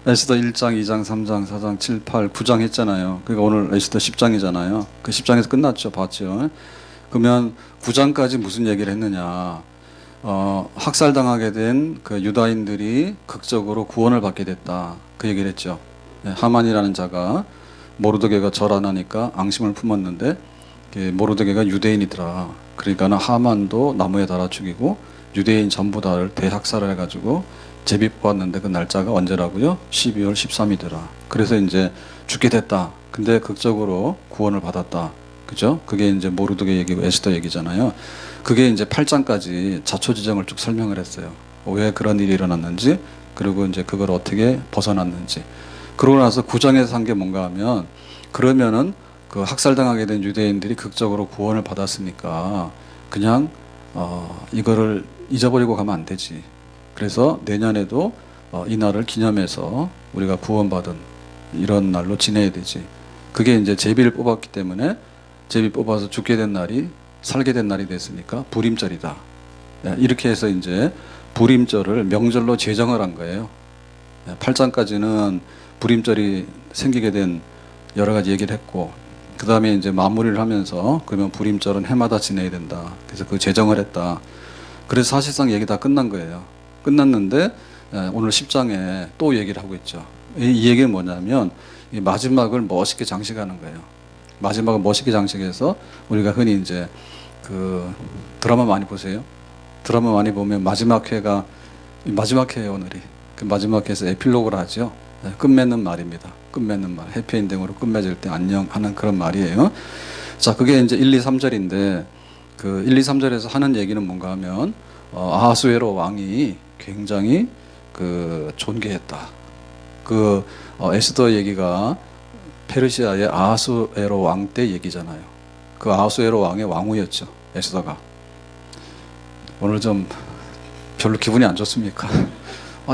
에스더 1장, 2장, 3장, 4장, 7, 8, 9장 했잖아요. 그러니까 오늘 에스더 10장이잖아요. 그 10장에서 끝났죠. 봤죠. 그러면 9장까지 무슨 얘기를 했느냐. 학살당하게 된 그 유다인들이 극적으로 구원을 받게 됐다. 그 얘기를 했죠. 하만이라는 자가 모르드게가 절 안 하니까 앙심을 품었는데 모르드게가 유대인이더라. 그러니까는 하만도 나무에 달아 죽이고 유대인 전부 다를 대학살을 해가지고 제비 뽑았는데 그 날짜가 언제라고요? 12월 13일이더라. 그래서 이제 죽게 됐다. 근데 극적으로 구원을 받았다. 그죠? 그게 이제 모르드게 얘기고 에스더 얘기잖아요. 그게 이제 8장까지 자초지정을 쭉 설명을 했어요. 왜 그런 일이 일어났는지, 그리고 이제 그걸 어떻게 벗어났는지. 그러고 나서 9장에서 한 게 뭔가 하면, 그러면은 그 학살당하게 된 유대인들이 극적으로 구원을 받았으니까 그냥 이거를 잊어버리고 가면 안 되지. 그래서 내년에도 이 날을 기념해서 우리가 구원받은 이런 날로 지내야 되지. 그게 이제 제비를 뽑았기 때문에 제비 뽑아서 죽게 된 날이 살게 된 날이 됐으니까 불임절이다. 이렇게 해서 이제 불임절을 명절로 제정을 한 거예요. 8장까지는 불임절이 생기게 된 여러 가지 얘기를 했고, 그 다음에 이제 마무리를 하면서 그러면 불임절은 해마다 지내야 된다. 그래서 그 제정을 했다. 그래서 사실상 얘기 다 끝난 거예요. 끝났는데 오늘 10장에 또 얘기를 하고 있죠. 이 얘기는 뭐냐면 이 마지막을 멋있게 장식하는 거예요. 마지막을 멋있게 장식해서 우리가 흔히 이제 그 드라마 많이 보세요. 드라마 많이 보면 마지막 회가 마지막 회예요, 오늘이. 그 마지막 회에서 에필로그를 하죠. 끝맺는 말입니다. 끝맺는 말. 해피엔딩으로 끝맺을 때 안녕 하는 그런 말이에요. 자, 그게 이제 1, 2, 3절인데 그 1, 2, 3절에서 하는 얘기는 뭔가 하면 아하수에로 왕이 굉장히 그 존귀했다. 그 에스더 얘기가 페르시아의 아하수에로 왕 때 얘기잖아요. 그 아하수에로 왕의 왕후였죠. 에스더가. 오늘 좀 별로 기분이 안 좋습니까?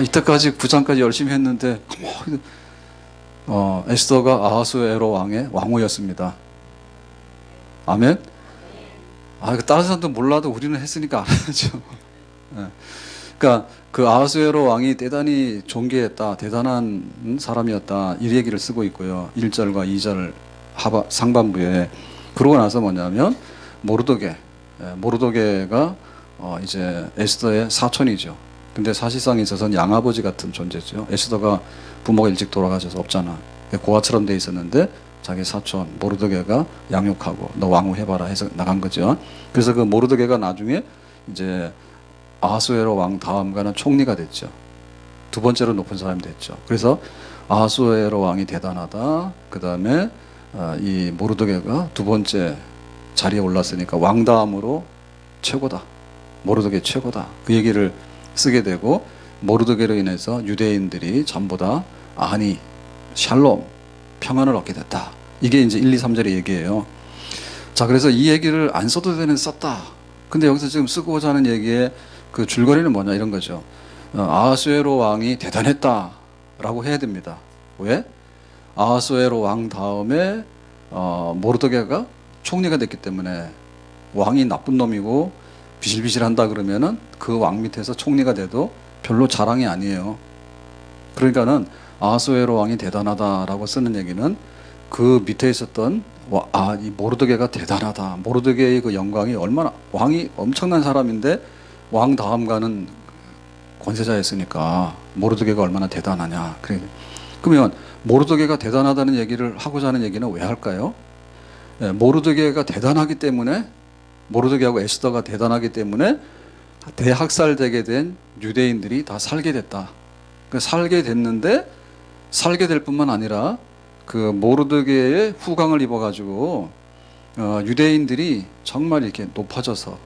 이때까지 9장까지 열심히 했는데 에스더가 아하수에로 왕의 왕후였습니다. 아멘? 다른 사람도 몰라도 우리는 했으니까 알아야죠. 그러니까 그 아하수에로 왕이 대단히 존귀했다, 대단한 사람이었다, 이 얘기를 쓰고 있고요. 1절과 2절 상반부에. 그러고 나서 뭐냐면 모르드게가 이제 에스더의 사촌이죠. 근데 사실상 있어서는 양아버지 같은 존재죠. 에스더가 부모가 일찍 돌아가셔서 없잖아. 고아처럼 돼 있었는데 자기 사촌 모르드게가 양육하고 너 왕후 해봐라 해서 나간 거죠. 그래서 그 모르드게가 나중에 이제 아하수에로 왕 다음가는 총리가 됐죠. 두 번째로 높은 사람이 됐죠. 그래서 아하수에로 왕이 대단하다. 그 다음에 이 모르드게가 두 번째 자리에 올랐으니까 왕 다음으로 최고다. 모르드게 최고다. 그 얘기를 쓰게 되고, 모르드게로 인해서 유대인들이 전부 다 아니 샬롬 평안을 얻게 됐다. 이게 이제 1, 2, 3절의 얘기예요. 자, 그래서 이 얘기를 안 써도 되는 썼다. 근데 여기서 지금 쓰고자 하는 얘기의 그 줄거리는 뭐냐 이런 거죠. 아하수에로 왕이 대단했다 라고 해야 됩니다. 왜? 아하수에로 왕 다음에 모르드게가 총리가 됐기 때문에, 왕이 나쁜 놈이고 비실비실한다 그러면은 그 왕 밑에서 총리가 돼도 별로 자랑이 아니에요. 그러니까는 아하수에로 왕이 대단하다라고 쓰는 얘기는 그 밑에 있었던 이 모르드게가 대단하다. 모르드게의 그 영광이 얼마나, 왕이 엄청난 사람인데 왕 다음 가는 권세자였으니까 모르드게가 얼마나 대단하냐. 그러면 모르드게가 대단하다는 얘기를 하고자 하는 얘기는 왜 할까요? 모르드게가 대단하기 때문에, 모르드게하고 에스더가 대단하기 때문에 대학살되게 된 유대인들이 다 살게 됐다. 살게 됐는데, 살게 될 뿐만 아니라 그 모르드게의 후광을 입어가지고 유대인들이 정말 이렇게 높아져서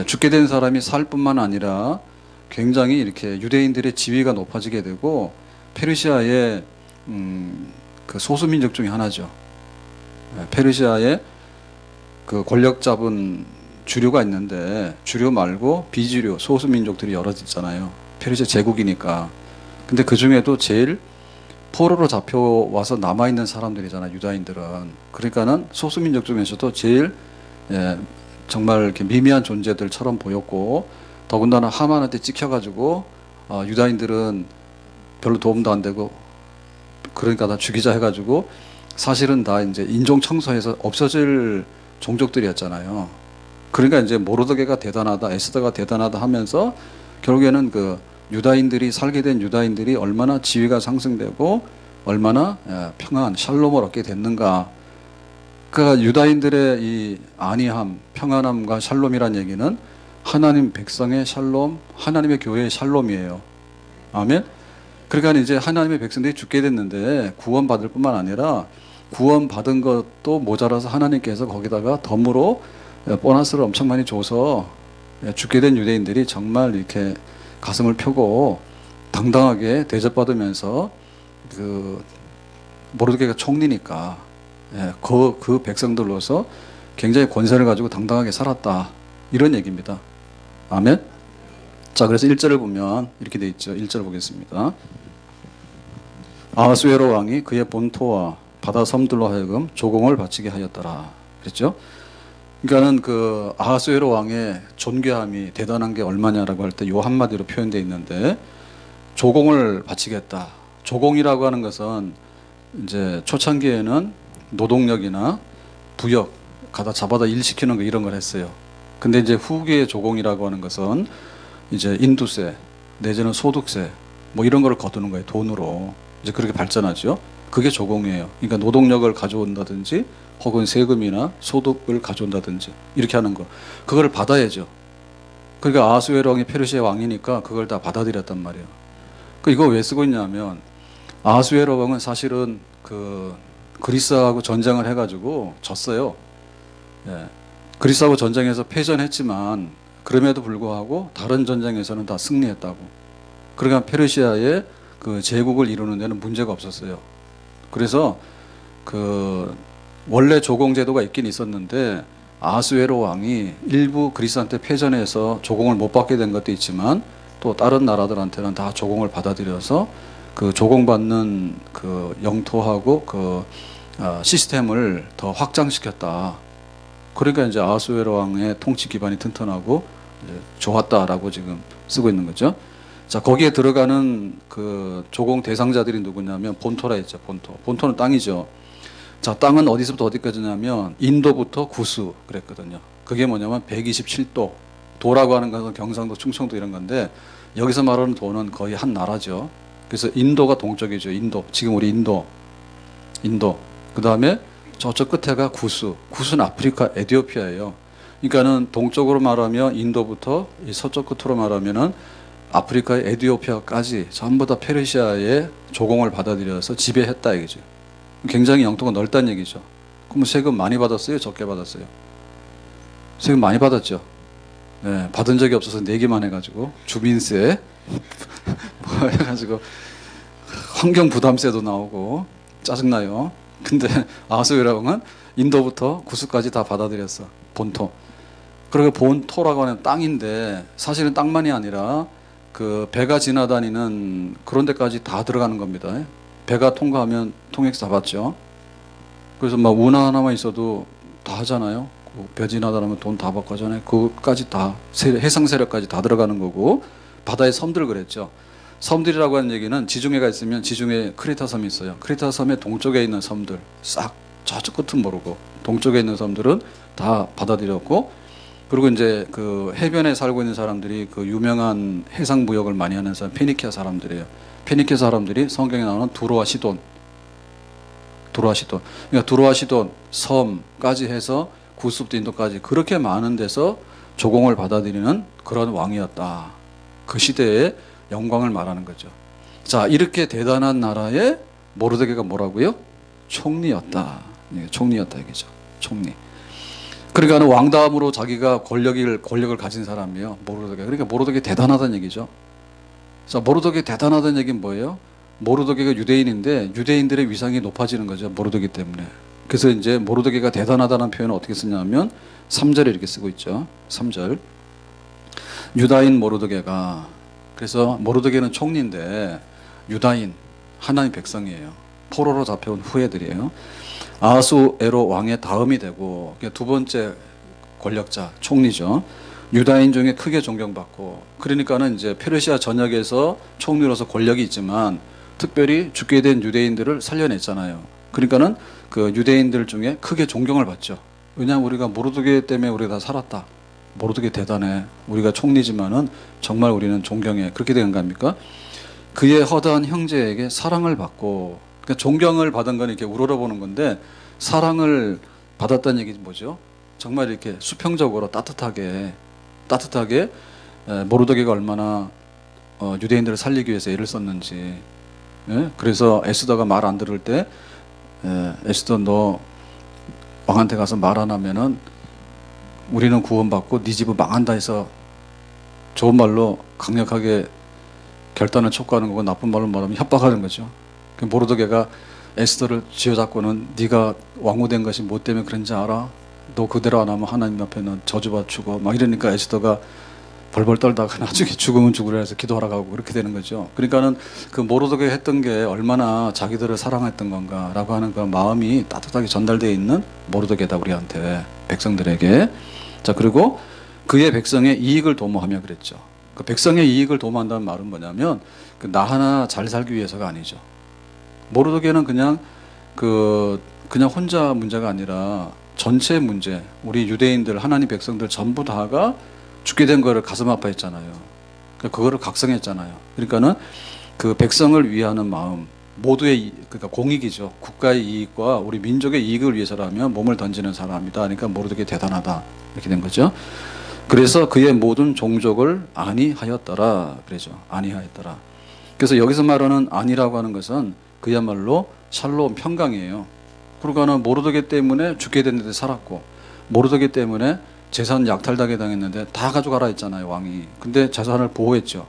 죽게 된 사람이 살 뿐만 아니라 굉장히 이렇게 유대인들의 지위가 높아지게 되고, 페르시아의 그 소수민족 중에 하나죠. 페르시아의 그 권력 잡은 주류가 있는데, 주류 말고 비주류 소수민족들이 여러 있잖아요. 페르시아 제국이니까. 근데 그 중에도 제일 포로로 잡혀와서 남아있는 사람들이잖아요, 유다인들은. 그러니까는 소수민족 중에서도 제일 정말 이렇게 미미한 존재들처럼 보였고, 더군다나 하만한테 찍혀가지고 유다인들은 별로 도움도 안 되고 그러니까 다 죽이자 해가지고 사실은 다 이제 인종 청소해서 없어질 종족들이었잖아요. 그러니까 이제 모르드게가 대단하다, 에스더가 대단하다 하면서 결국에는 그 유다인들이 살게 된 유다인들이 얼마나 지위가 상승되고 얼마나 평안, 샬롬을 얻게 됐는가. 그러니까 유다인들의 이 안위함, 평안함과 샬롬이란 얘기는 하나님 백성의 샬롬, 하나님의 교회의 샬롬이에요. 아멘. 그러니까 이제 하나님의 백성들이 죽게 됐는데 구원받을 뿐만 아니라 구원받은 것도 모자라서 하나님께서 거기다가 덤으로 보너스를 엄청 많이 줘서 죽게 된 유대인들이 정말 이렇게 가슴을 펴고 당당하게 대접받으면서 그 모르드게가 총리니까 그 백성들로서 굉장히 권세를 가지고 당당하게 살았다. 이런 얘기입니다. 아멘. 자, 그래서 1절을 보면 이렇게 돼 있죠. 1절 보겠습니다. 아하수에로 왕이 그의 본토와 바다 섬들로 하여금 조공을 바치게 하였더라. 그랬죠? 그러니까는 그 아하수에로 왕의 존귀함이 대단한 게 얼마냐라고 할 때 요 한마디로 표현되어 있는데 조공을 바치겠다. 조공이라고 하는 것은 이제 초창기에는 노동력이나 부역 가다 잡아다 일시키는 거 이런 걸 했어요. 근데 이제 후기의 조공이라고 하는 것은 이제 인두세 내지는 소득세 뭐 이런 거를 거두는 거예요. 돈으로. 이제 그렇게 발전하죠. 그게 조공이에요. 그러니까 노동력을 가져온다든지 혹은 세금이나 소득을 가져온다든지 이렇게 하는 거. 그걸 받아야죠. 그러니까 아하수에로 왕이 페르시아 왕이니까 그걸 다 받아들였단 말이에요. 이거 왜 쓰고 있냐면 아하수에로 왕은 사실은 그 그리스하고 전쟁을 해가지고 졌어요. 예. 그리스하고 전쟁에서 패전했지만 그럼에도 불구하고 다른 전쟁에서는 다 승리했다고. 그러니까 페르시아의 그 제국을 이루는 데는 문제가 없었어요. 그래서 그 원래 조공 제도가 있긴 있었는데 아하수에로 왕이 일부 그리스한테 패전해서 조공을 못 받게 된 것도 있지만 또 다른 나라들한테는 다 조공을 받아들여서 그 조공받는 그 영토하고 그 시스템을 더 확장시켰다. 그러니까 이제 아하수에로 왕의 통치 기반이 튼튼하고 이제 좋았다라고 지금 쓰고 있는 거죠. 자, 거기에 들어가는 그 조공 대상자들이 누구냐면 본토라 했죠. 본토. 본토는 땅이죠. 자, 땅은 어디서부터 어디까지냐면 인도부터 구수 그랬거든요. 그게 뭐냐면 127도. 도라고 하는 것은 경상도, 충청도 이런 건데 여기서 말하는 도는 거의 한 나라죠. 그래서 인도가 동쪽이죠. 인도. 지금 우리 인도. 그 다음에 저쪽 끝에가 구수. 구수는 아프리카 에티오피아예요. 그러니까는 동쪽으로 말하면 인도부터 이 서쪽 끝으로 말하면은 아프리카의 에티오피아까지 전부 다 페르시아의 조공을 받아들여서 지배했다 이거죠. 굉장히 영토가 넓다는 얘기죠. 그럼 세금 많이 받았어요? 적게 받았어요? 세금 많이 받았죠. 네, 받은 적이 없어서 내기만 해가지고 주민세 뭐 해가지고 환경 부담세도 나오고 짜증나요. 근데 아하수에로 왕은 인도부터 구수까지 다 받아들였어. 본토. 그리고 본토라고 하는 땅인데 사실은 땅만이 아니라 그 배가 지나다니는 그런 데까지 다 들어가는 겁니다. 배가 통과하면 통행세 잡았죠. 그래서 막 운하 하나만 있어도 다 하잖아요. 배 지나다니면 돈 다 받고 하잖아요. 그것까지 다 해상 세력까지 다 들어가는 거고 바다의 섬들 그랬죠. 섬들이라고 하는 얘기는 지중해가 있으면 지중해 크레타 섬이 있어요. 크레타 섬의 동쪽에 있는 섬들 싹 저쪽 끝은 모르고 동쪽에 있는 섬들은 다 받아들였고 그리고 이제 그 해변에 살고 있는 사람들이 그 유명한 해상 무역을 많이 하는 사람 페니키아 사람들이에요. 페니키아 사람들이 성경에 나오는 두로와 시돈. 그러니까 두로와 시돈 섬까지 해서 구스부터 인도까지 그렇게 많은 데서 조공을 받아들이는 그런 왕이었다. 그 시대의 영광을 말하는 거죠. 자, 이렇게 대단한 나라의 모르드게가 뭐라고요? 총리였다. 총리였다 이거죠. 총리. 그러니까 왕다음으로 자기가 권력을 가진 사람이에요. 모르드게. 그러니까 모르드게 대단하다는 얘기죠. 자, 모르드게 대단하다는 얘기는 뭐예요? 모르드게가 유대인인데 유대인들의 위상이 높아지는 거죠. 모르드게 때문에. 그래서 이제 모르드게가 대단하다는 표현을 어떻게 쓰냐면 3절에 이렇게 쓰고 있죠. 3절. 유다인 모르드게가 그래서 모르드게는 총리인데 유다인 하나님 백성이에요. 포로로 잡혀온 후예들이에요. 아하수에로 왕의 다음이 되고 두 번째 권력자 총리죠. 유다인 중에 크게 존경받고, 그러니까는 이제 페르시아 전역에서 총리로서 권력이 있지만 특별히 죽게 된 유대인들을 살려냈잖아요. 그러니까는 그 유대인들 중에 크게 존경을 받죠. 왜냐하면 우리가 모르드게 때문에 우리가 다 살았다. 모르드게 대단해. 우리가 총리지만은 정말 우리는 존경해. 그렇게 된 거 아닙니까? 그의 허다한 형제에게 사랑을 받고, 그러니까 존경을 받은 건 이렇게 우러러보는 건데, 사랑을 받았다는 얘기는 뭐죠? 정말 이렇게 수평적으로 따뜻하게 모르드게가 얼마나 유대인들을 살리기 위해서 애를 썼는지. 예? 그래서 에스더가 말 안 들을 때, 에스더 너 왕한테 가서 말 안 하면은 우리는 구원받고 네 집은 망한다 해서 좋은 말로 강력하게 결단을 촉구하는 거고, 나쁜 말로 말하면 협박하는 거죠. 모르드게가 에스더를 쥐어잡고는 네가 왕후된 것이 뭐 때문에 그런지 알아? 너 그대로 안 하면 하나님 앞에는 저주받 죽어. 막 이러니까 에스더가 벌벌 떨다가 나중에 죽으면 죽으라 해서 기도하러 가고 그렇게 되는 거죠. 그러니까는 그 모르드게 했던 게 얼마나 자기들을 사랑했던 건가라고 하는 그 마음이 따뜻하게 전달되어 있는 모르드게다, 우리한테, 백성들에게. 자, 그리고 그의 백성의 이익을 도모하며 그랬죠. 그 백성의 이익을 도모한다는 말은 뭐냐면 나 하나 잘 살기 위해서가 아니죠. 모르드게는 그냥 혼자 문제가 아니라 전체 문제, 우리 유대인들, 하나님 백성들 전부 다가 죽게 된 거를 가슴 아파했잖아요. 그거를 각성했잖아요. 그러니까는 그 백성을 위하는 마음, 모두의 그러니까 공익이죠. 국가의 이익과 우리 민족의 이익을 위해서라면 몸을 던지는 사람이다. 그러니까 모르드게 대단하다. 이렇게 된 거죠. 그래서 그의 모든 종족을 안위하였더라. 그러죠. 안위하였더라. 그래서 여기서 말하는 안위라고 하는 것은 그야말로 샬롬, 평강이에요. 그러니까는 모르드게 때문에 죽게 됐는데 살았고, 모르드게 때문에 재산 약탈당해 당했는데 다 가져가라 했잖아요, 왕이. 근데 재산을 보호했죠.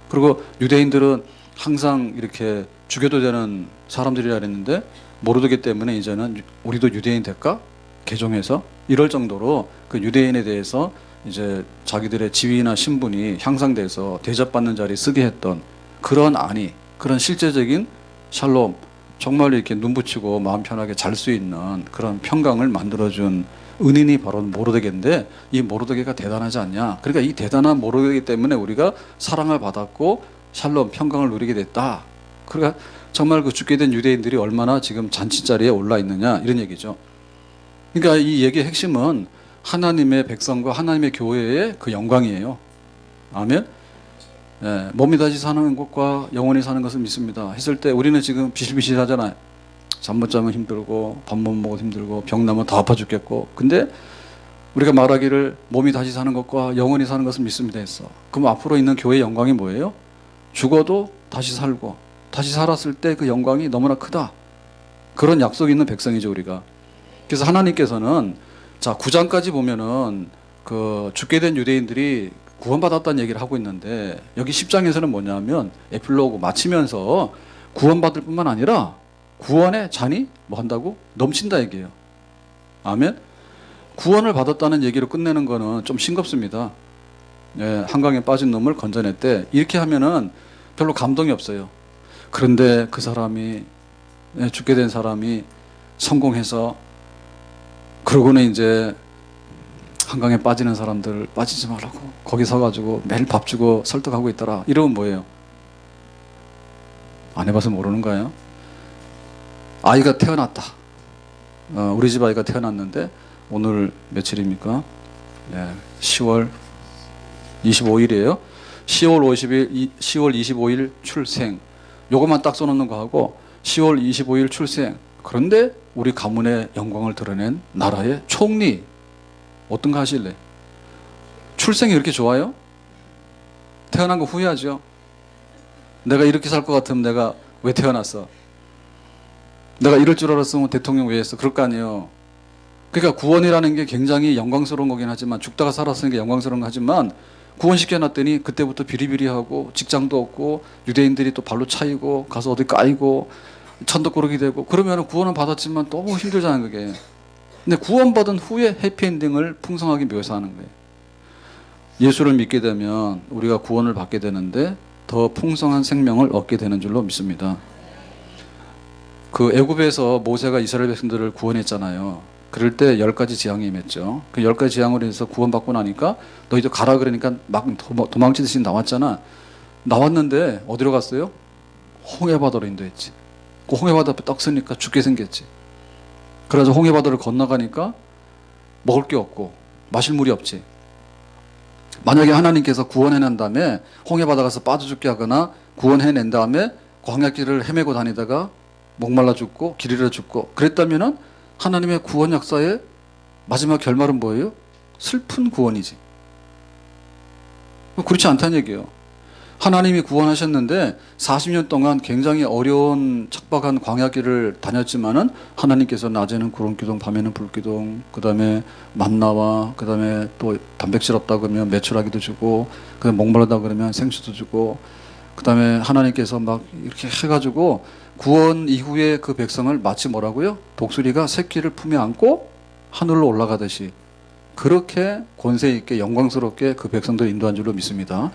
그리고 유대인들은 항상 이렇게 죽여도 되는 사람들이라 그랬는데 모르드게 때문에 이제는 우리도 유대인 될까? 개종해서 이럴 정도로 그 유대인에 대해서 이제 자기들의 지위나 신분이 향상돼서 대접받는 자리에 쓰게 했던 그런 안위, 그런 실제적인 샬롬, 정말 이렇게 눈 붙이고 마음 편하게 잘 수 있는 그런 평강을 만들어준 은인이 바로 모르드게인데, 이 모르드게가 대단하지 않냐. 그러니까 이 대단한 모르드게 때문에 우리가 사랑을 받았고 샬롬, 평강을 누리게 됐다. 그러니까 정말 그 죽게 된 유대인들이 얼마나 지금 잔치자리에 올라 있느냐, 이런 얘기죠. 그러니까 이 얘기의 핵심은 하나님의 백성과 하나님의 교회의 그 영광이에요. 아멘. 예, 몸이 다시 사는 것과 영원히 사는 것을 믿습니다 했을 때 우리는 지금 비실비실하잖아요. 잠 못 자면 힘들고 밥 못 먹어도 힘들고 병 나면 더 아파 죽겠고. 근데 우리가 말하기를 몸이 다시 사는 것과 영원히 사는 것을 믿습니다 했어. 그럼 앞으로 있는 교회의 영광이 뭐예요? 죽어도 다시 살고 다시 살았을 때 그 영광이 너무나 크다. 그런 약속이 있는 백성이죠, 우리가. 그래서 하나님께서는 자 9장까지 보면은 그 죽게 된 유대인들이 구원받았다는 얘기를 하고 있는데, 여기 10장에서는 뭐냐면 에필로그 마치면서 구원받을 뿐만 아니라 구원의 잔이 뭐 한다고? 넘친다 얘기예요. 아멘. 구원을 받았다는 얘기로 끝내는 거는 좀 싱겁습니다. 예, 한강에 빠진 놈을 건져냈대. 이렇게 하면은 별로 감동이 없어요. 그런데 그 사람이, 죽게 된 사람이 성공해서, 그러고는 이제 한강에 빠지는 사람들 빠지지 말라고 거기 서가지고 매일 밥 주고 설득하고 있더라. 이러면 뭐예요? 안 해봐서 모르는 거예요. 아이가 태어났다. 우리 집 아이가 태어났는데 오늘 며칠입니까? 10월 25일이에요. 10월 25일 출생. 요것만 딱 써놓는 거하고 10월 25일 출생. 그런데 우리 가문의 영광을 드러낸 나라의 총리. 어떤 거 하실래? 출생이 그렇게 좋아요? 태어난 거 후회하죠? 내가 이렇게 살 것 같으면 내가 왜 태어났어? 내가 이럴 줄 알았으면 대통령 왜 했어? 그럴 거 아니에요. 그러니까 구원이라는 게 굉장히 영광스러운 거긴 하지만, 죽다가 살았으니까 영광스러운 거 하지만, 구원시켜놨더니 그때부터 비리비리하고 직장도 없고 유대인들이 또 발로 차이고 가서 어디 까이고 천덕꾸러기 되고, 그러면 구원은 받았지만 너무 힘들잖아요, 그게. 근데 구원받은 후에 해피엔딩을 풍성하게 묘사하는 거예요. 예수를 믿게 되면 우리가 구원을 받게 되는데 더 풍성한 생명을 얻게 되는 줄로 믿습니다. 그 애굽에서 모세가 이스라엘 백성들을 구원했잖아요. 그럴 때 10가지 재앙이 임했죠. 그 10가지 재앙으로 해서 구원받고 나니까 너희도 가라 그러니까 막 도망치듯이 나왔잖아. 나왔는데 어디로 갔어요? 홍해바다로 인도했지. 그 홍해바다 앞에 딱 서니까 죽게 생겼지. 그래서 홍해바다를 건너가니까 먹을 게 없고 마실 물이 없지. 만약에 하나님께서 구원해낸 다음에 홍해바다 가서 빠져 죽게 하거나 구원해낸 다음에 광야길을 헤매고 다니다가 목말라 죽고 길 잃어 죽고 그랬다면은 하나님의 구원 역사의 마지막 결말은 뭐예요? 슬픈 구원이지. 그렇지 않다는 얘기예요. 하나님이 구원하셨는데 40년 동안 굉장히 어려운 척박한 광야길을 다녔지만은 하나님께서 낮에는 구름기둥, 밤에는 불기둥, 그 다음에 만나와, 그 다음에 또 단백질 없다 그러면 메추라기도 주고, 그 다음에 목마르다 그러면 생수도 주고, 그 다음에 하나님께서 막 이렇게 해가지고 구원 이후에 그 백성을 마치 뭐라고요? 독수리가 새끼를 품에 안고 하늘로 올라가듯이 그렇게 권세 있게 영광스럽게 그 백성들 인도한 줄로 믿습니다.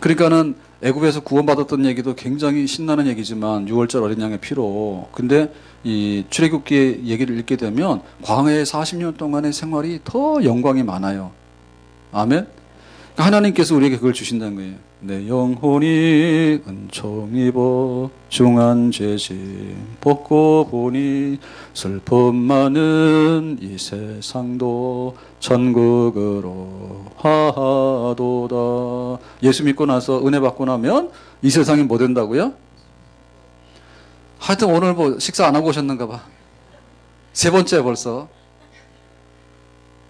그러니까는 애굽에서 구원받았던 얘기도 굉장히 신나는 얘기지만 6월절 어린 양의 피로. 근데 이 출애굽기 얘기를 읽게 되면 광야의 40년 동안의 생활이 더 영광이 많아요. 아멘. 하나님께서 우리에게 그걸 주신다는 거예요. 내 영혼이 은총 입어 중한 죄짐 벗고 보니 슬픔 많은 이 세상도 천국으로 하도다. 예수 믿고 나서 은혜 받고 나면 이 세상이 뭐 된다고요? 하여튼 오늘 뭐 식사 안 하고 오셨는가 봐. 세 번째 벌써.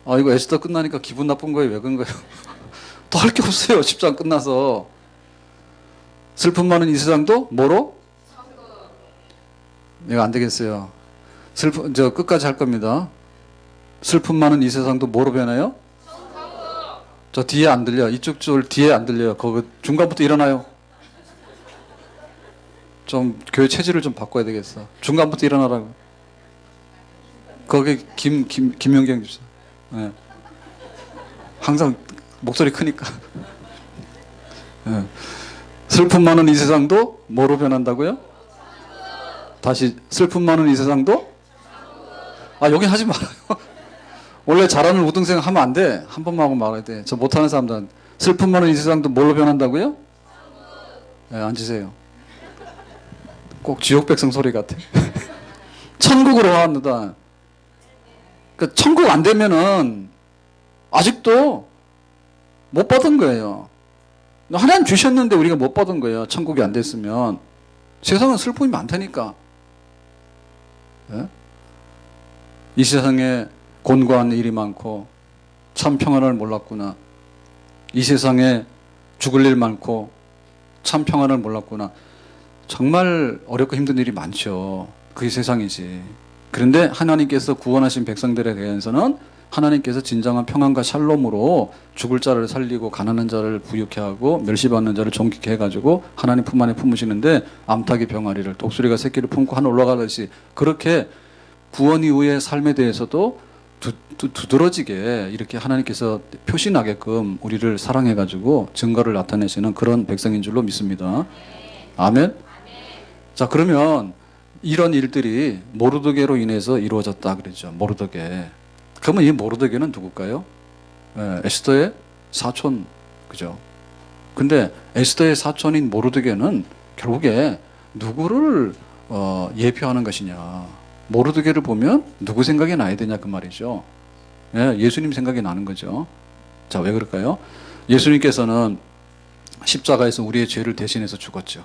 아 이거 에스더 끝나니까 기분 나쁜 거예요? 왜 그런 거예요? 더 할 게 없어요. 10장 끝나서. 슬픔 많은 이 세상도 뭐로? 내가 안 되겠어요. 저 끝까지 할 겁니다. 슬픔 많은 이 세상도 뭐로 변해요? 저 뒤에 안 들려. 이쪽 줄 뒤에 안 들려요. 거기 중간부터 일어나요. 좀 교회 체질을 좀 바꿔야 되겠어. 중간부터 일어나라고. 거기 김용경 주세요. 네. 항상 목소리 크니까. 네. 슬픔 많은 이 세상도 뭐로 변한다고요? 다시 슬픔 많은 이 세상도? 아 여기 하지 말아요. 원래 잘하는 우등생 하면 안 돼. 한 번만 하고 말아야 돼. 저 못하는 사람들은 슬픔 많은 이 세상도 뭘로 변한다고요? 네, 앉으세요. 꼭 지옥 백성 소리 같아. 천국으로 왔는다. 그 천국 안 되면은 아직도 못 받은 거예요. 하나님 주셨는데 우리가 못 받은 거예요. 천국이 안 됐으면. 세상은 슬픔이 많다니까. 네? 이 세상에 곤고한 일이 많고 참 평안을 몰랐구나. 이 세상에 죽을 일 많고 참 평안을 몰랐구나. 정말 어렵고 힘든 일이 많죠. 그게 세상이지. 그런데 하나님께서 구원하신 백성들에 대해서는 하나님께서 진정한 평안과 샬롬으로 죽을 자를 살리고 가난한 자를 부유케 하고 멸시받는 자를 존귀케 해가지고 하나님 품 안에 품으시는데 암탉이 병아리를 독수리가 새끼를 품고 하늘 올라가듯이 그렇게 구원 이후의 삶에 대해서도 두드러지게 이렇게 하나님께서 표시나게끔 우리를 사랑해가지고 증거를 나타내시는 그런 백성인 줄로 믿습니다. 아멘. 자 그러면 이런 일들이 모르드게로 인해서 이루어졌다 그랬죠. 모르드게. 그러면 이 모르드게는 누굴까요? 에스더의 사촌, 그죠? 근데 에스더의 사촌인 모르드게는 결국에 누구를 예표하는 것이냐? 모르드게를 보면 누구 생각이 나야 되냐 그 말이죠. 예수님 생각이 나는 거죠. 자, 왜 그럴까요? 예수님께서는 십자가에서 우리의 죄를 대신해서 죽었죠.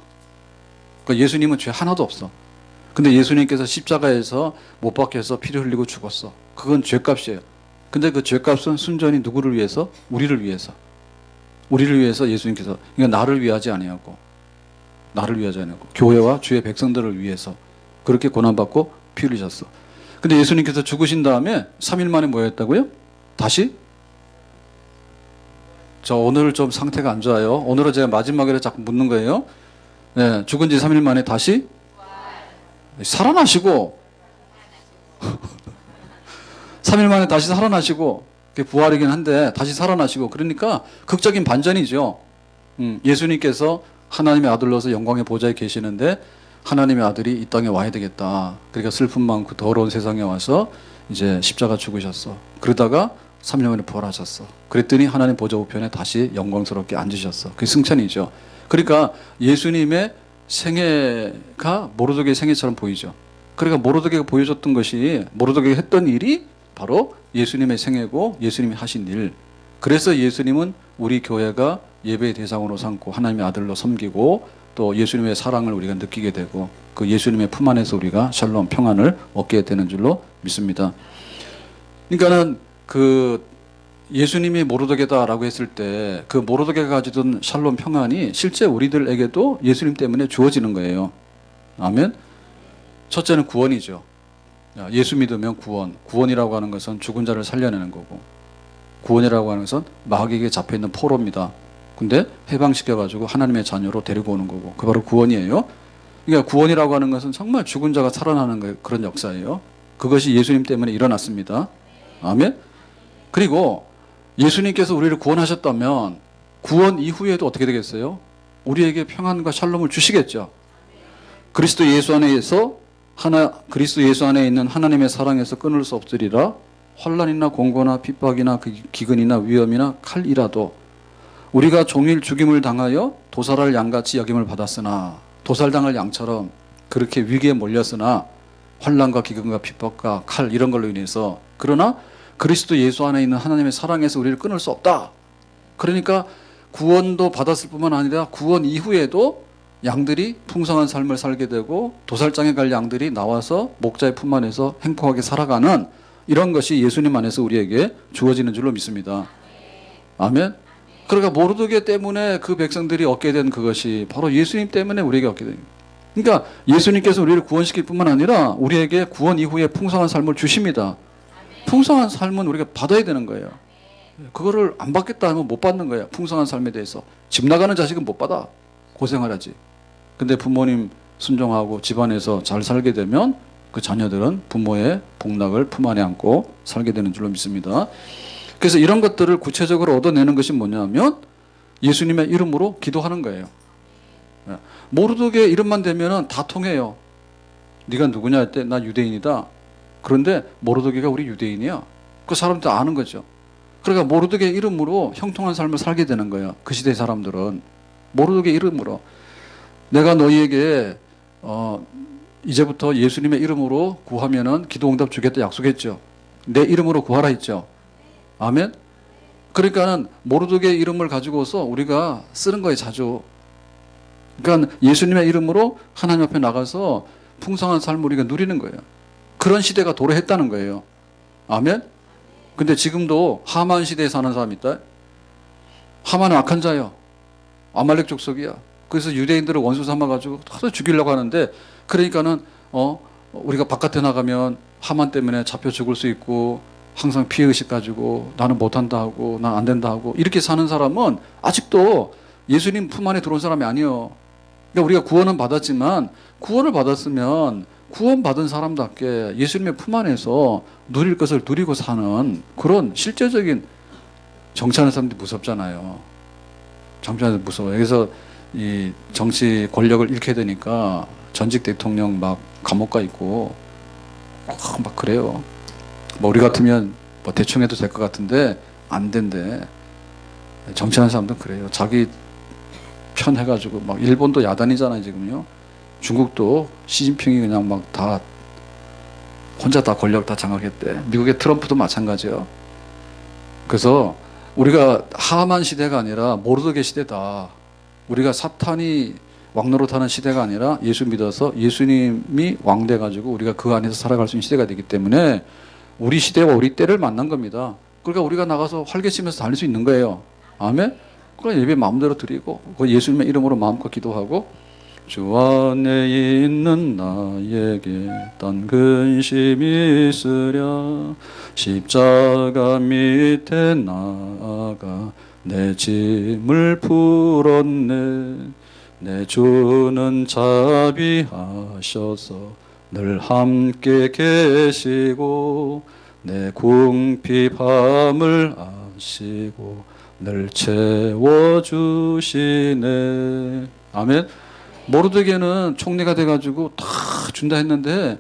그러니까 예수님은 죄 하나도 없어. 근데 예수님께서 십자가에서 못 박혀서 피를 흘리고 죽었어. 그건 죄값이에요. 근데 그 죄값은 순전히 누구를 위해서? 우리를 위해서. 우리를 위해서 예수님께서, 그러니까 나를 위하지 아니하고, 나를 위하지 아니하고, 교회와 주의 백성들을 위해서 그렇게 고난받고 피 흘리셨어. 근데 예수님께서 죽으신 다음에 3일 만에 뭐 했다고요? 다시? 저 오늘 좀 상태가 안 좋아요. 오늘은 제가 마지막에 자꾸 묻는 거예요. 네, 죽은 지 3일 만에 다시? 살아나시고 3일 만에 다시 살아나시고 그게 부활이긴 한데 다시 살아나시고 그러니까 극적인 반전이죠. 예수님께서 하나님의 아들로서 영광의 보좌에 계시는데 하나님의 아들이 이 땅에 와야 되겠다. 그러니까 슬픔 많고 더러운 세상에 와서 이제 십자가 죽으셨어. 그러다가 3년 만에 부활하셨어. 그랬더니 하나님 보좌 우편에 다시 영광스럽게 앉으셨어. 그게 승천이죠. 그러니까 예수님의 생애가 모르드게의 생애처럼 보이죠. 그러니까 모르드게가 보여줬던 것이, 모르드게가 했던 일이 바로 예수님의 생애고 예수님이 하신 일. 그래서 예수님은 우리 교회가 예배의 대상으로 삼고 하나님의 아들로 섬기고 또 예수님의 사랑을 우리가 느끼게 되고 그 예수님의 품 안에서 우리가 샬롬 평안을 얻게 되는 줄로 믿습니다. 그러니까는 그 예수님이 모르드게다라고 했을 때 그 모르드게가 가지던 샬롬 평안이 실제 우리들에게도 예수님 때문에 주어지는 거예요. 아멘. 첫째는 구원이죠. 예수 믿으면 구원. 구원이라고 하는 것은 죽은 자를 살려내는 거고, 구원이라고 하는 것은 마귀에게 잡혀있는 포로입니다. 근데 해방시켜가지고 하나님의 자녀로 데리고 오는 거고, 그 바로 구원이에요. 그러니까 구원이라고 하는 것은 정말 죽은 자가 살아나는 그런 역사예요. 그것이 예수님 때문에 일어났습니다. 아멘. 그리고 예수님께서 우리를 구원하셨다면 구원 이후에도 어떻게 되겠어요? 우리에게 평안과 샬롬을 주시겠죠. 그리스도 예수 안에 있는 하나님의 사랑에서 끊을 수 없으리라. 환난이나 공고나 핍박이나 기근이나 위험이나 칼이라도 우리가 종일 죽임을 당하여 도살할 양같이 여김을 받았으나, 도살당할 양처럼 그렇게 위기에 몰렸으나 환난과 기근과 핍박과 칼 이런 걸로 인해서, 그러나 그리스도 예수 안에 있는 하나님의 사랑에서 우리를 끊을 수 없다. 그러니까 구원도 받았을 뿐만 아니라 구원 이후에도 양들이 풍성한 삶을 살게 되고 도살장에 갈 양들이 나와서 목자의 품 안에서 행복하게 살아가는 이런 것이 예수님 안에서 우리에게 주어지는 줄로 믿습니다. 아멘. 그러니까 모르드게 때문에 그 백성들이 얻게 된 그것이 바로 예수님 때문에 우리에게 얻게 됩니다. 그러니까 예수님께서 우리를 구원시킬 뿐만 아니라 우리에게 구원 이후에 풍성한 삶을 주십니다. 풍성한 삶은 우리가 받아야 되는 거예요. 그거를 안 받겠다 하면 못 받는 거예요. 풍성한 삶에 대해서. 집 나가는 자식은 못 받아. 고생하라지. 근데 부모님 순종하고 집안에서 잘 살게 되면 그 자녀들은 부모의 복락을 품 안에 안고 살게 되는 줄로 믿습니다. 그래서 이런 것들을 구체적으로 얻어내는 것이 뭐냐면 예수님의 이름으로 기도하는 거예요. 모르드게 이름만 대면은 다 통해요. 네가 누구냐 할 때 나 유대인이다. 그런데 모르드게가 우리 유대인이야. 그 사람들 아는 거죠. 그러니까 모르드게 이름으로 형통한 삶을 살게 되는 거예요. 그 시대 사람들은 모르드게 이름으로 내가 너희에게 이제부터 예수님의 이름으로 구하면은 기도 응답 주겠다 약속했죠. 내 이름으로 구하라 했죠. 아멘. 그러니까는 모르드게 이름을 가지고서 우리가 쓰는 거예요, 자주. 그러니까 예수님의 이름으로 하나님 앞에 나가서 풍성한 삶을 우리가 누리는 거예요. 그런 시대가 도래했다는 거예요. 아멘. 근데 지금도 하만 시대에 사는 사람이 있다. 하만은 악한 자예요. 아말렉 족속이야. 그래서 유대인들을 원수 삼아가지고 하도 죽이려고 하는데, 그러니까는 우리가 바깥에 나가면 하만 때문에 잡혀 죽을 수 있고 항상 피해의식 가지고 나는 못한다 하고 난 안 된다 하고 이렇게 사는 사람은 아직도 예수님 품 안에 들어온 사람이 아니에요. 그러니까 우리가 구원은 받았지만 구원을 받았으면 구원받은 사람답게 예수님의 품 안에서 누릴 것을 누리고 사는 그런 실제적인 정치하는 사람들이 무섭잖아요. 정치하는 사람들 무서워요. 그래서 이 정치 권력을 잃게 되니까 전직 대통령 막 감옥 가 있고 막 그래요. 뭐 우리 같으면 뭐 대충 해도 될 것 같은데 안 된대. 정치하는 사람들은 그래요. 자기 편 해가지고 막 일본도 야단이잖아요 지금요. 중국도 시진핑이 그냥 막 다 혼자 다 권력 다 장악했대. 미국의 트럼프도 마찬가지예요. 그래서 우리가 하만 시대가 아니라 모르드게 시대다. 우리가 사탄이 왕노릇하는 시대가 아니라 예수 믿어서 예수님이 왕 돼가지고 우리가 그 안에서 살아갈 수 있는 시대가 되기 때문에 우리 시대와 우리 때를 만난 겁니다. 그러니까 우리가 나가서 활개치면서 다닐 수 있는 거예요. 아멘. 그러니까 예배 마음대로 드리고 그 예수님의 이름으로 마음껏 기도하고 주 안에 있는 나에게 딴 근심이 있으랴 십자가 밑에 나아가 내 짐을 풀었네 내 주는 자비하셔서 늘 함께 계시고 내 궁핍함을 아시고 늘 채워주시네. 아멘. 모르드게는 총리가 돼가지고 다 준다 했는데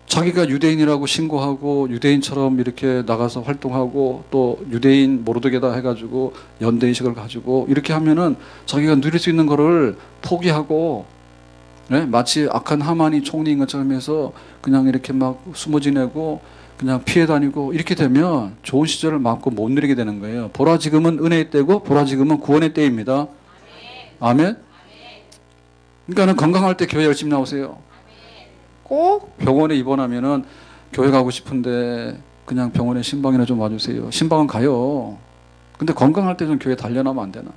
자기가 유대인이라고 신고하고 유대인처럼 이렇게 나가서 활동하고 또 유대인 모르드게다 해가지고 연대의식을 가지고 이렇게 하면은 자기가 누릴 수 있는 거를 포기하고, 네? 마치 악한 하만이 총리인 것처럼 해서 그냥 이렇게 막 숨어 지내고 그냥 피해 다니고 이렇게 되면 좋은 시절을 마음껏 못 누리게 되는 거예요. 보라 지금은 은혜의 때고 보라 지금은 구원의 때입니다. 아멘. 그러니까 건강할 때 교회 열심히 나오세요. 꼭 병원에 입원하면은 교회 가고 싶은데 그냥 병원에 신방이나 좀 와주세요. 신방은 가요. 근데 건강할 때 좀 교회 달려나면 안 되나?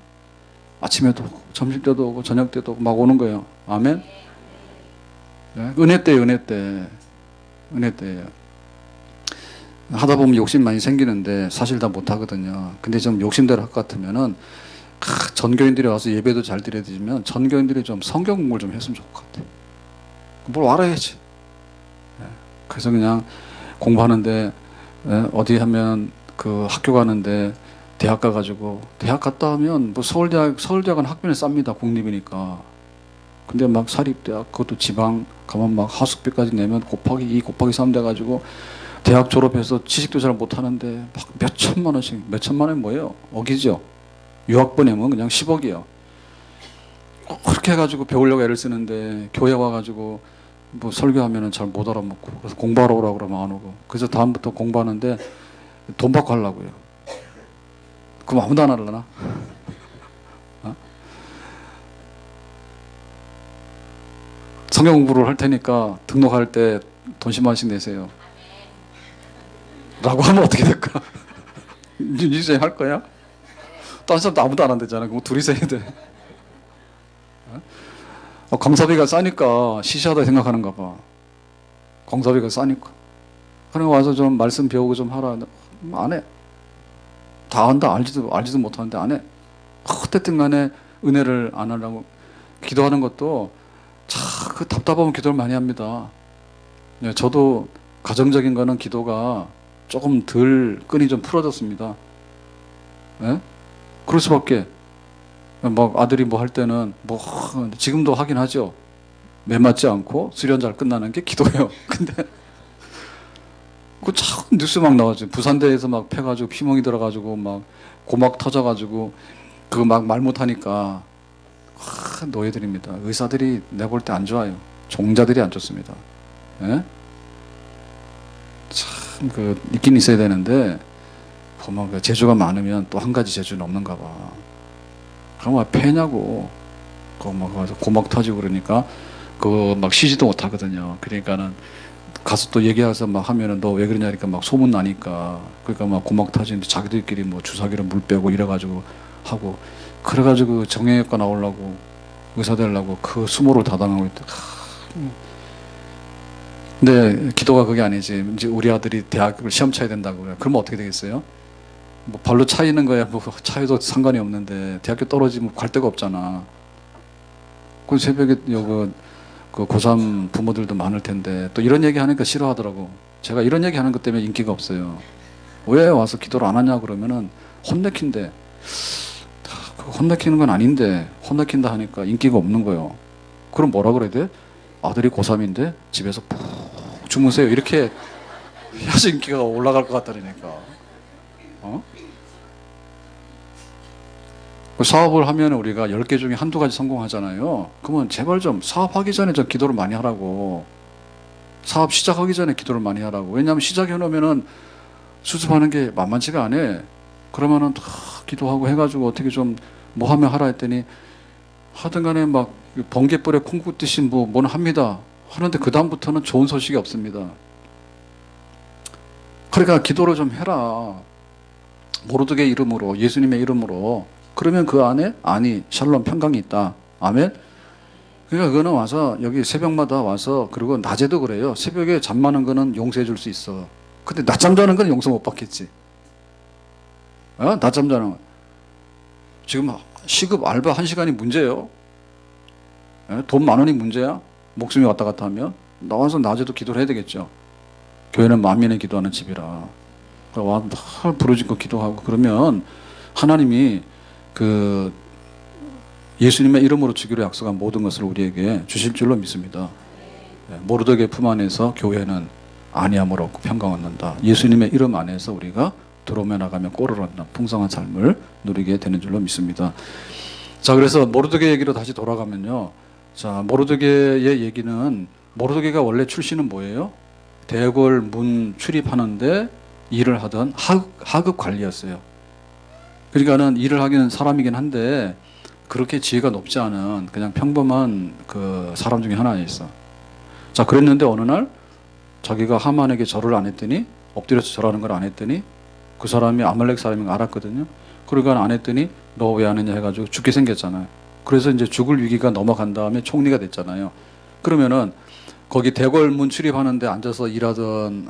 아침에도 오고 점심 때도 오고 저녁 때도 오고 막 오는 거예요. 아멘. 네? 은혜 때, 은혜 때, 은혜 때예요. 하다 보면 욕심 많이 생기는데 사실 다 못 하거든요. 근데 좀 욕심대로 할 것 같으면은 전교인들이 와서 예배도 잘 드려야 되지만 전교인들이 좀 성경 공부를 좀 했으면 좋을 것 같아. 뭘 알아야지. 그래서 그냥 공부하는데 어디 하면 그 학교 가는데 대학 가가지고 대학 갔다 하면 뭐 서울대학은 학비는 쌉니다. 공립이니까. 근데 막 사립대학 그것도 지방 가면 막 하숙비까지 내면 곱하기 2 곱하기 3 돼가지고 대학 졸업해서 취직도 잘 못하는데 막 몇천만 원씩, 몇천만 원이 뭐예요? 억이죠. 유학 보내면 그냥 10억이요. 그렇게 해가지고 배우려고 애를 쓰는데 교회 와가지고 뭐 설교하면은 잘 못 알아먹고 그래서 공부하러 오라고 그러면 안 오고 그래서 다음부터 공부하는데 돈 받고 하려고요. 그럼 아무도 안 하려나? 어? 성경 공부를 할 테니까 등록할 때 돈 10만 원씩 내세요. 라고 하면 어떻게 될까? 이제 할 거야? 다른 사람도 아무도 안 한대잖아. 그럼 둘이서 해야 돼. 강사비가 싸니까 시시하다 생각하는가 봐. 강사비가 싸니까. 그러니까 와서 좀 말씀 배우고 좀 하라. 안 해. 다 한다. 알지도 못하는데 안 해. 어쨌든 간에 은혜를 안 하려고. 기도하는 것도 참 그 답답하면 기도를 많이 합니다. 네, 저도 가정적인 거는 기도가 조금 덜 끈이 좀 풀어졌습니다. 네? 그럴 수밖에. 막 아들이 뭐 할 때는 뭐 지금도 하긴 하죠. 매맞지 않고 수련 잘 끝나는 게 기도예요. 근데 그 참 뉴스 막 나와죠. 부산대에서 막 패가지고 피멍이 들어가지고 막 고막 터져가지고 그거 막 말 못하니까 노예들입니다. 의사들이 내가 볼 때 안 좋아요. 종자들이 안 좋습니다. 예? 참 그 있긴 있어야 되는데 보면 그 재주가 많으면 또 한 가지 재주는 없는가 봐. 그럼 왜 패냐고. 그거 막 고막 터지고 그러니까 그거 막 쉬지도 못하거든요. 그러니까는 가서 또 얘기해서 막 하면은 너 왜 그러냐니까 막 소문 나니까 그러니까 막 고막 터지는데 자기들끼리 뭐 주사기로 물 빼고 이래가지고 하고 그래가지고 정형외과 나오려고 의사 되려고 그 수모를 다당하고 있다. 근데 기도가 그게 아니지. 이제 우리 아들이 대학을 시험 쳐야 된다고 그래. 그러면 어떻게 되겠어요? 뭐 발로 차이는 거야. 뭐 차이도 상관이 없는데 대학교 떨어지면 갈 데가 없잖아. 그 새벽에 그 고3 부모들도 많을 텐데 또 이런 얘기 하니까 싫어하더라고. 제가 이런 얘기 하는 것 때문에 인기가 없어요. 왜 와서 기도를 안 하냐 그러면은 혼내킨대. 혼내키는 건 아닌데 혼내킨다 하니까 인기가 없는 거예요. 그럼 뭐라 그래야 돼? 아들이 고3인데 집에서 푹 주무세요. 이렇게 해야지 인기가 올라갈 것 같다니까. 어? 사업을 하면 우리가 10개 중에 한두 가지 성공하잖아요. 그러면 제발 좀 사업하기 전에 좀 기도를 많이 하라고. 사업 시작하기 전에 기도를 많이 하라고. 왜냐하면 시작해 놓으면은 수습하는 게 만만치가 않아. 그러면은 다 기도하고 해가지고 어떻게 좀 뭐 하면 하라 했더니 하든 간에 막 번개불에 콩 굽듯이 뭐는 합니다. 하는데 그 다음부터는 좋은 소식이 없습니다. 그러니까 기도를 좀 해라. 모르드게 이름으로, 예수님의 이름으로. 그러면 그 안에 아니 샬롬 평강이 있다. 아멘. 그러니까 그거는 와서 여기 새벽마다 와서 그리고 낮에도 그래요. 새벽에 잠 많은 거는 용서해 줄 수 있어. 근데 낮잠 자는 건 용서 못 받겠지. 낮잠 자는 거. 지금 시급 알바 1시간이 문제예요. 돈 10,000원이 문제야. 목숨이 왔다 갔다 하면 나와서 낮에도 기도를 해야 되겠죠. 교회는 만민의 기도하는 집이라. 와 부르짖고 기도하고 그러면 하나님이 그 예수님의 이름으로 주기로 약속한 모든 것을 우리에게 주실 줄로 믿습니다. 모르드게 품 안에서 교회는 안위함을 얻고 평강을 얻는다. 예수님의 이름 안에서 우리가 들어오며 나가며 꼴을 얻는 풍성한 삶을 누리게 되는 줄로 믿습니다. 자, 그래서 모르드게 얘기로 다시 돌아가면요. 자, 모르드게의 얘기는, 모르드게가 원래 출신은 뭐예요? 대궐 문 출입하는데 일을 하던 하급 관리였어요. 그러니까는 일을 하기는 사람이긴 한데 그렇게 지혜가 높지 않은 그냥 평범한 그 사람 중에 하나였어. 자, 그랬는데 어느 날 자기가 하만에게 절을 안 했더니, 엎드려서 절하는 걸 안 했더니 그 사람이 아말렉 사람인 거 알았거든요. 그러니까 안 했더니 너 왜 안 했냐 해가지고 죽게 생겼잖아요. 그래서 이제 죽을 위기가 넘어간 다음에 총리가 됐잖아요. 그러면은 거기 대궐문 출입하는데 앉아서 일하던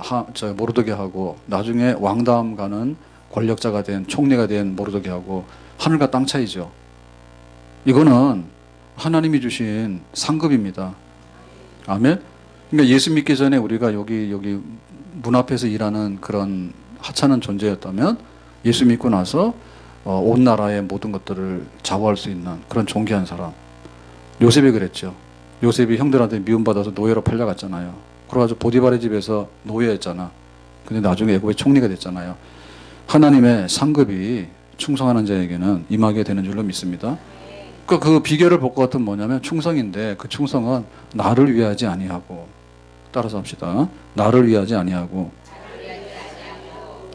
모르드게하고 나중에 왕다음 가는 권력자가 된, 총리가 된 모르드게하고 하늘과 땅 차이죠. 이거는 하나님이 주신 상급입니다. 아멘. 그러니까 예수 믿기 전에 우리가 여기 문 앞에서 일하는 그런 하찮은 존재였다면, 예수 믿고 나서 온 나라의 모든 것들을 좌우할 수 있는 그런 존귀한 사람. 요셉이 그랬죠. 요셉이 형들한테 미움받아서 노예로 팔려갔잖아요. 그래가지고 보디발의 집에서 노예였잖아. 근데 나중에 애굽의 총리가 됐잖아요. 하나님의 상급이 충성하는 자에게는 임하게 되는 줄로 믿습니다. 그 비결을 볼 것 같은 뭐냐면 충성인데, 그 충성은 나를 위하지 아니하고, 따라서 합시다. 나를 위하지 아니하고,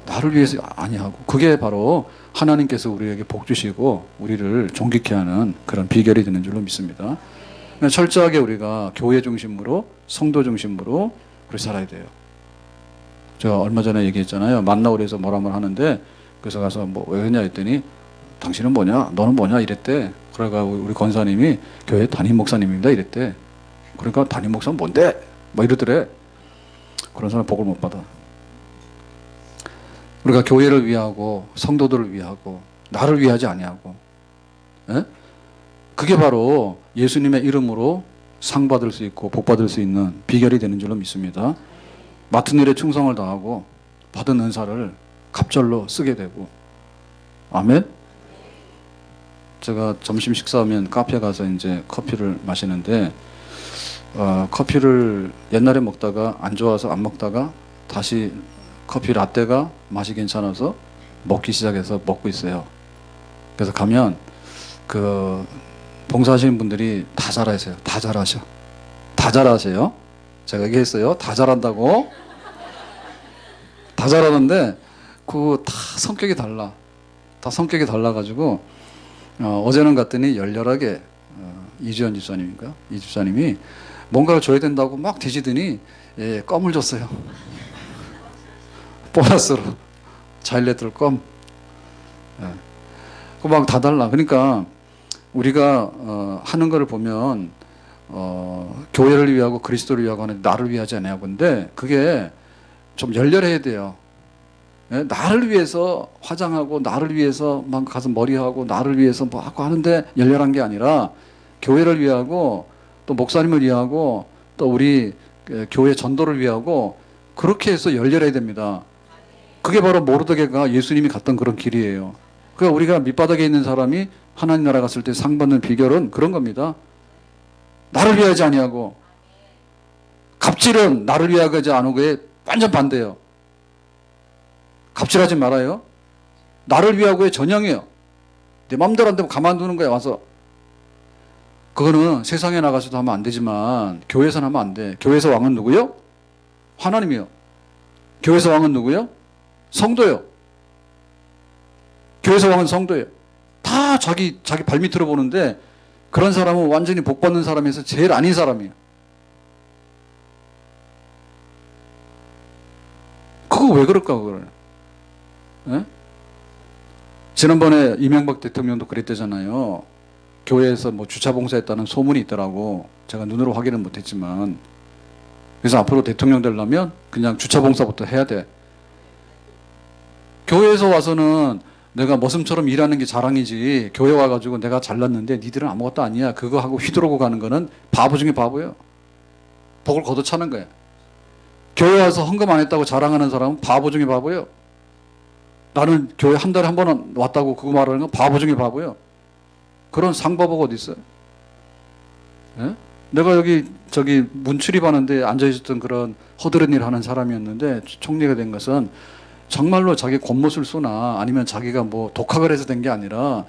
나를 위해서 아니하고, 그게 바로 하나님께서 우리에게 복 주시고 우리를 존귀케 하는 그런 비결이 되는 줄로 믿습니다. 철저하게 우리가 교회 중심으로, 성도 중심으로 우리 살아야 돼요. 제가 얼마 전에 얘기했잖아요. 만나오래서 뭐라고 하는데, 그래서 가서 뭐 왜 그러냐 했더니 당신은 뭐냐, 너는 뭐냐 이랬대. 그러니까 우리 권사님이 교회 담임 목사님입니다 이랬대. 그러니까 담임 목사는 뭔데? 뭐 이러더래. 그런 사람 복을 못 받아. 우리가 교회를 위하고 성도들을 위하고 나를 위하지 아니하고, 에? 그게 바로 예수님의 이름으로 상 받을 수 있고 복 받을 수 있는 비결이 되는 줄로 믿습니다. 맡은 일에 충성을 다하고 받은 은사를 갑절로 쓰게 되고. 아멘. 제가 점심 식사하면 카페 가서 이제 커피를 마시는데, 커피를 옛날에 먹다가 안 좋아서 안 먹다가 다시 커피 라떼가 맛이 괜찮아서 먹기 시작해서 먹고 있어요. 그래서 가면 그 봉사하시는 분들이 다 잘하세요. 다 잘하셔. 다 잘하세요. 제가 얘기했어요. 다 잘한다고. 다 잘하는데 그 다 성격이 달라. 다 성격이 달라가지고 어제는 갔더니 열렬하게 이주연 집사님인가? 이 집사님이 뭔가를 줘야 된다고 막 뒤지더니 껌을 줬어요. 보너스로 자일렛들 껌. 그 막 다 달라. 그러니까 우리가 하는 거를 보면 교회를 위하고 그리스도를 위하고 하는, 나를 위하지 않아요. 근데 그게 좀 열렬해야 돼요. 나를 위해서 화장하고 나를 위해서 막 가서 머리하고 나를 위해서 뭐 하고 하는데 열렬한 게 아니라, 교회를 위하고 또 목사님을 위하고 또 우리 교회 전도를 위하고 그렇게 해서 열렬해야 됩니다. 그게 바로 모르드게가 예수님이 갔던 그런 길이에요. 그러니까 우리가 밑바닥에 있는 사람이 하나님 나라 갔을 때 상 받는 비결은 그런 겁니다. 나를 위하지 아니하고, 갑질은 나를 위하지 않으고에 완전 반대예요. 갑질하지 말아요. 나를 위하고의 전형이에요. 내 맘대로 안 되면 가만두는 거야 와서. 그거는 세상에 나가서도 하면 안 되지만 교회에서는 하면 안 돼. 교회에서 왕은 누구요? 하나님이요. 교회에서 왕은 누구요? 성도요. 교회에서 왕은 성도예요. 다 자기 발밑으로 보는데, 그런 사람은 완전히 복 받는 사람에서 제일 아닌 사람이에요. 그거 왜 그럴까 그걸? 예? 지난번에 이명박 대통령도 그랬대잖아요. 교회에서 뭐 주차 봉사했다는 소문이 있더라고. 제가 눈으로 확인은 못했지만. 그래서 앞으로 대통령 되려면 그냥 주차 봉사부터 해야 돼. 교회에서 와서는 내가 머슴처럼 일하는 게 자랑이지, 교회 와가지고 내가 잘났는데 니들은 아무것도 아니야, 그거 하고 휘두르고 가는 거는 바보 중에 바보예요. 복을 걷어차는 거야. 교회 와서 헌금 안 했다고 자랑하는 사람은 바보 중에 바보예요. 나는 교회 한 달에 한 번 왔다고 그거 말하는 건 바보 중에 바보예요. 그런 상바보가 어디 있어요? 예? 내가 여기 저기 문 출입하는데 앉아 있었던 그런 허드렛 일 하는 사람이었는데 총리가 된 것은 정말로 자기 겉멋을 쏘나 아니면 자기가 뭐 독학을 해서 된 게 아니라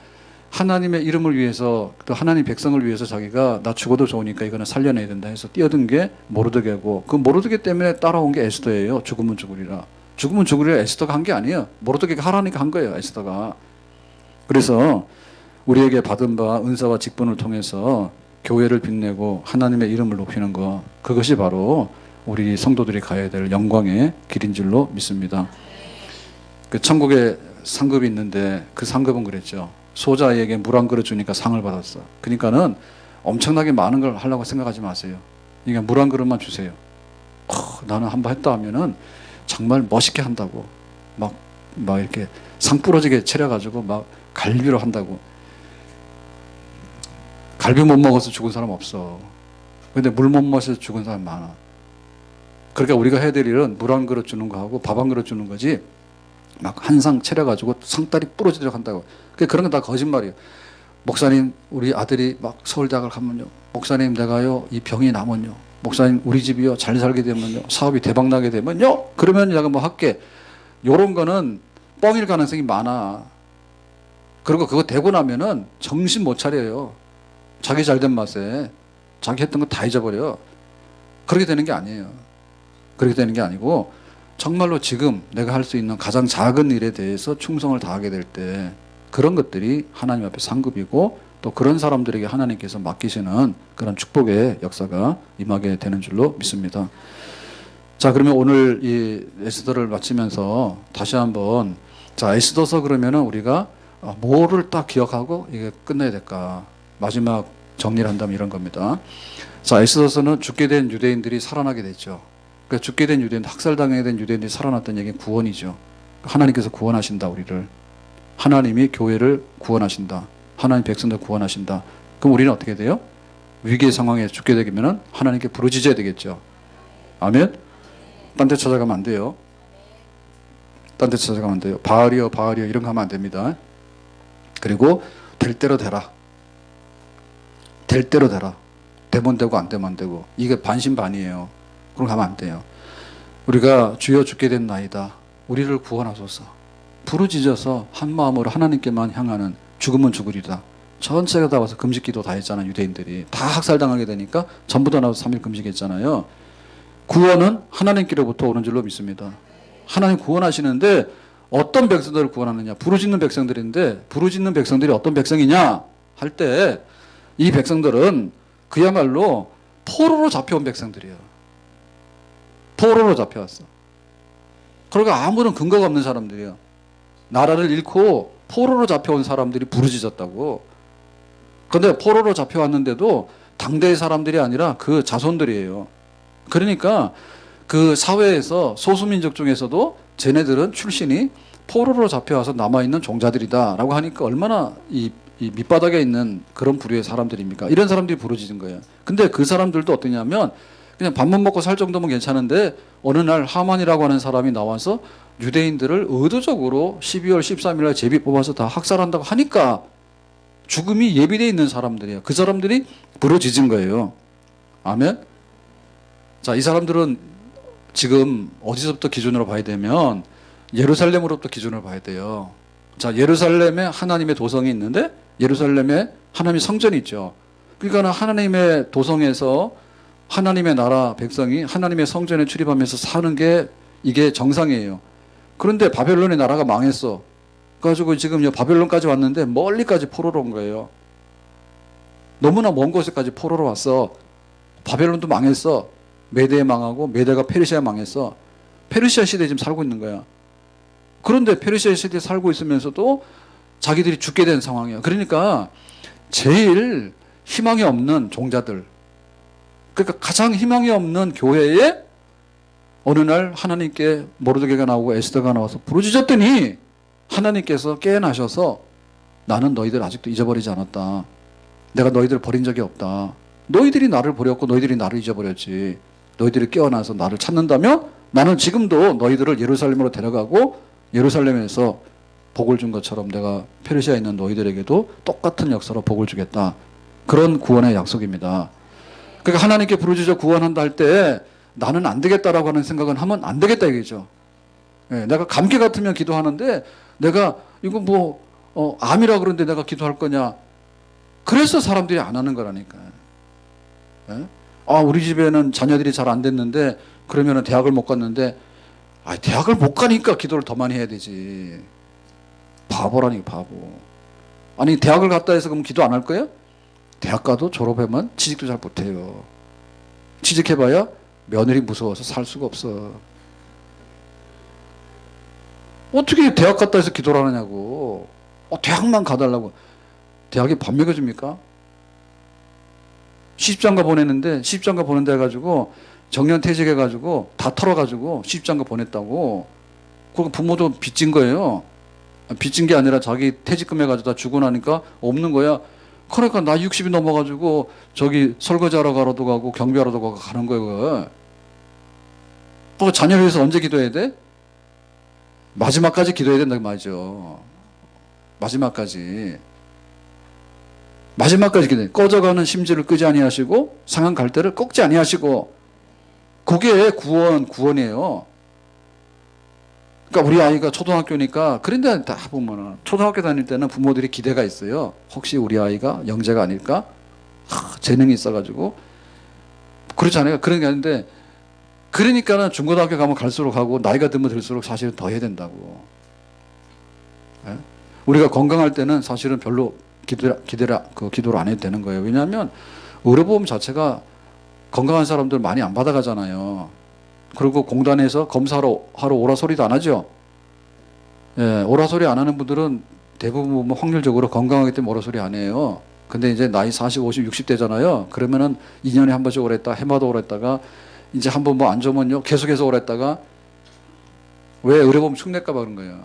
하나님의 이름을 위해서 또 하나님 백성을 위해서 자기가 나 죽어도 좋으니까 이거는 살려내야 된다 해서 뛰어든 게 모르드게고 그 모르드게 때문에 따라온 게 에스더예요. 죽으면 죽으리라. 죽으면 죽으리라 에스더가 한 게 아니에요. 모르드게가 하라니까 한 거예요. 에스더가. 그래서 우리에게 받은 바 은사와 직분을 통해서 교회를 빛내고 하나님의 이름을 높이는 것 그것이 바로 우리 성도들이 가야 될 영광의 길인 줄로 믿습니다. 그 천국에 상급이 있는데 그 상급은 그랬죠. 소자에게 물 한 그릇 주니까 상을 받았어. 그러니까는 엄청나게 많은 걸 하려고 생각하지 마세요. 그러니까 물 한 그릇만 주세요. 나는 한번 했다 하면은 정말 멋있게 한다고 막 이렇게 상 부러지게 차려가지고 막 갈비로 한다고. 갈비 못 먹어서 죽은 사람 없어. 근데 물 못 마셔서 죽은 사람 많아. 그러니까 우리가 해야 될 일은 물 한 그릇 주는 거하고 밥 한 그릇 주는 거지 막 한 상 차려가지고 상다리 부러지도록 한다고. 그런 건 다 거짓말이에요. 목사님 우리 아들이 막 서울대학을 가면요. 목사님 내가요 이 병이 나면요. 목사님 우리 집이요 잘 살게 되면요. 사업이 대박 나게 되면요. 그러면 내가 뭐 할게. 요런 거는 뻥일 가능성이 많아. 그리고 그거 되고 나면은 정신 못 차려요. 자기 잘된 맛에 자기 했던 거 다 잊어버려. 그렇게 되는 게 아니에요. 그렇게 되는 게 아니고 정말로 지금 내가 할 수 있는 가장 작은 일에 대해서 충성을 다하게 될 때 그런 것들이 하나님 앞에 상급이고 또 그런 사람들에게 하나님께서 맡기시는 그런 축복의 역사가 임하게 되는 줄로 믿습니다. 자, 그러면 오늘 이 에스더를 마치면서 다시 한번 자, 에스더서 그러면은 우리가 뭐를 딱 기억하고 이게 끝내야 될까? 마지막 정리를 한다면 이런 겁니다. 자, 에스더서는 죽게 된 유대인들이 살아나게 됐죠. 그러니까 죽게 된 유대인, 학살당하게 된 유대인들이 살아났다는 얘기는 구원이죠. 하나님께서 구원하신다, 우리를. 하나님이 교회를 구원하신다. 하나님 백성들 구원하신다. 그럼 우리는 어떻게 돼요? 위기의 상황에 죽게 되면 하나님께 부르짖어야 되겠죠. 아멘? 딴 데 찾아가면 안 돼요. 딴 데 찾아가면 안 돼요. 바알이여 바알이여 이런 거 하면 안 됩니다. 그리고 될 대로 되라. 될 대로 되라. 되면 되고 안 되면 안 되고. 이게 반신반의예요. 그럼 가면 안 돼요. 우리가 주여 죽게 된 나이다. 우리를 구원하소서. 부르짖어서 한 마음으로 하나님께만 향하는 죽으면 죽으리다. 전체가 다 와서 금식기도 다 했잖아요. 유대인들이. 다 학살당하게 되니까 전부 다 나와서 3일 금식했잖아요. 구원은 하나님께로부터 오는 줄로 믿습니다. 하나님 구원하시는데 어떤 백성들을 구원하느냐. 부르짖는 백성들인데 부르짖는 백성들이 어떤 백성이냐 할 때 이 백성들은 그야말로 포로로 잡혀온 백성들이에요. 포로로 잡혀왔어. 그러니까 아무런 근거가 없는 사람들이에요. 나라를 잃고 포로로 잡혀온 사람들이 부르짖었다고. 그런데 포로로 잡혀왔는데도 당대의 사람들이 아니라 그 자손들이에요. 그러니까 그 사회에서 소수민족 중에서도 쟤네들은 출신이 포로로 잡혀와서 남아있는 종자들이다 라고 하니까 얼마나 이 밑바닥에 있는 그런 부류의 사람들입니까? 이런 사람들이 부르짖은 거예요. 근데 그 사람들도 어떠냐면 그냥 밥만 먹고 살 정도면 괜찮은데 어느 날 하만이라고 하는 사람이 나와서 유대인들을 의도적으로 12월 13일 날 제비 뽑아서 다 학살한다고 하니까 죽음이 예비되어 있는 사람들이에요. 그 사람들이 부르짖은 거예요. 아멘? 자, 이 사람들은 지금 어디서부터 기준으로 봐야 되면 예루살렘으로부터 기준을 봐야 돼요. 자, 예루살렘에 하나님의 도성이 있는데 예루살렘에 하나님의 성전이 있죠. 그러니까 하나님의 도성에서 하나님의 나라 백성이 하나님의 성전에 출입하면서 사는 게 이게 정상이에요. 그런데 바벨론의 나라가 망했어. 그래가지고 지금 바벨론까지 왔는데 멀리까지 포로로 온 거예요. 너무나 먼 곳에까지 포로로 왔어. 바벨론도 망했어. 메대 망하고 메대가 페르시아 망했어. 페르시아 시대에 지금 살고 있는 거야. 그런데 페르시아 시대에 살고 있으면서도 자기들이 죽게 된 상황이야. 그러니까 제일 희망이 없는 종자들, 그러니까 가장 희망이 없는 교회에 어느 날 하나님께 모르드게가 나오고 에스더가 나와서 부르짖었더니 하나님께서 깨어나셔서 나는 너희들 아직도 잊어버리지 않았다. 내가 너희들 버린 적이 없다. 너희들이 나를 버렸고 너희들이 나를 잊어버렸지. 너희들이 깨어나서 나를 찾는다면 나는 지금도 너희들을 예루살렘으로 데려가고 예루살렘에서 복을 준 것처럼 내가 페르시아에 있는 너희들에게도 똑같은 역사로 복을 주겠다. 그런 구원의 약속입니다. 그러니까 하나님께 부르짖어 구원한다 할 때 나는 안 되겠다라고 하는 생각은 하면 안 되겠다 이거죠. 예, 내가 감기 같으면 기도하는데 내가 이거 뭐 암이라 그러는데 내가 기도할 거냐. 그래서 사람들이 안 하는 거라니까. 예? 아, 우리 집에는 자녀들이 잘 안 됐는데 그러면은 대학을 못 갔는데 아, 대학을 못 가니까 기도를 더 많이 해야 되지. 바보라니까 바보. 아니 대학을 갔다 해서 그럼 기도 안 할 거예요? 대학 가도 졸업하면 취직도 잘 못해요. 취직해봐야 며느리 무서워서 살 수가 없어. 어떻게 대학 갔다 해서 기도를 하느냐고. 대학만 가달라고. 대학이 밥 먹여줍니까? 시집장가 보냈는데 시집장가 보낸다 해가지고 정년퇴직해가지고 다 털어가지고 시집장가 보냈다고. 그리고 부모도 빚진 거예요. 빚진 게 아니라 자기 퇴직금 해가지고 다 주고 나니까 없는 거야. 그러니까 나 60이 넘어가지고 저기 설거지하러 가러도 가고 경비하러도 가고 가는 거예요. 그 자녀를 위해서 언제 기도해야 돼? 마지막까지 기도해야 된다 그 말이죠. 마지막까지 기도해. 꺼져가는 심지를 끄지 아니하시고 상한 갈대를 꺾지 아니하시고. 그게 구원이에요. 그러니까 우리 아이가 초등학교니까 그런데 다 보면은 초등학교 다닐 때는 부모들이 기대가 있어요. 혹시 우리 아이가 영재가 아닐까? 재능이 있어가지고 그렇잖아요. 그런 게 아닌데 그러니까는 중고등학교 가면 갈수록 하고 나이가 들면 들수록 사실은 더 해야 된다고. 예? 우리가 건강할 때는 사실은 별로 기도를 안 해도 되는 거예요. 왜냐하면 의료보험 자체가 건강한 사람들 많이 안 받아가잖아요. 그리고 공단에서 검사하러 오라 소리도 안 하죠. 예, 오라 소리 안 하는 분들은 대부분 뭐 확률적으로 건강하기 때문에 오라 소리 안 해요. 근데 이제 나이 40, 50, 60대잖아요. 그러면은 2년에 한 번씩 오랬다, 해마다 오랬다가 이제 한번 뭐 안 좋으면요 계속해서 오랬다가 왜 의료보험 축낼까 봐 그런 거예요.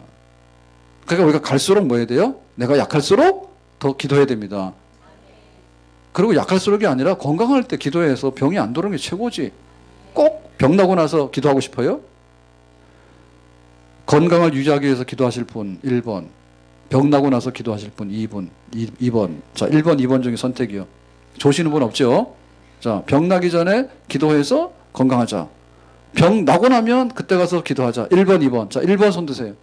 그러니까 우리가 갈수록 뭐 해야 돼요? 내가 약할수록 더 기도해야 됩니다. 그리고 약할수록이 아니라 건강할 때 기도해서 병이 안 들어오는 게 최고지. 꼭 병 나고 나서 기도하고 싶어요? 건강을 유지하기 위해서 기도하실 분 1번, 병 나고 나서 기도하실 분 2번. 자, 1번, 2번 중에 선택이요. 조시는 분 없죠? 자, 병 나기 전에 기도해서 건강하자. 병 나고 나면 그때 가서 기도하자. 1번, 2번. 자, 1번 손 드세요.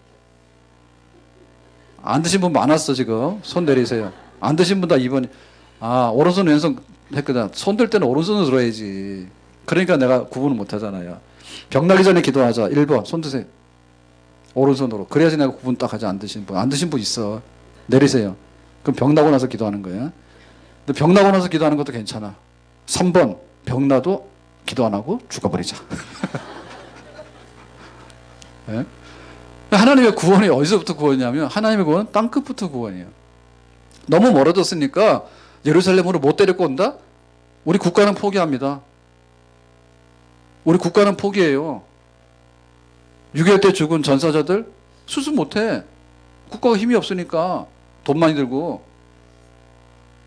안 드신 분 많았어, 지금. 손 내리세요. 안 드신 분 다 2번. 아, 오른손 왼손 했거든. 손 들 때는 오른손으로 들어야지. 그러니까 내가 구분을 못 하잖아요. 병 나기 전에 기도하자. 1번. 손 드세요. 오른손으로. 그래야지 내가 구분 딱 하지. 안 드신 분. 안 드신 분 있어. 내리세요. 그럼 병 나고 나서 기도하는 거예요. 근데 병 나고 나서 기도하는 것도 괜찮아. 3번. 병 나도 기도 안 하고 죽어버리자. 네? 하나님의 구원이 어디서부터 구원이냐면 하나님의 구원은 땅끝부터 구원이에요. 너무 멀어졌으니까 예루살렘으로 못 데리고 온다? 우리 국가는 포기합니다. 우리 국가는 포기해요. 6.25 때 죽은 전사자들 수습 못해. 국가가 힘이 없으니까 돈 많이 들고.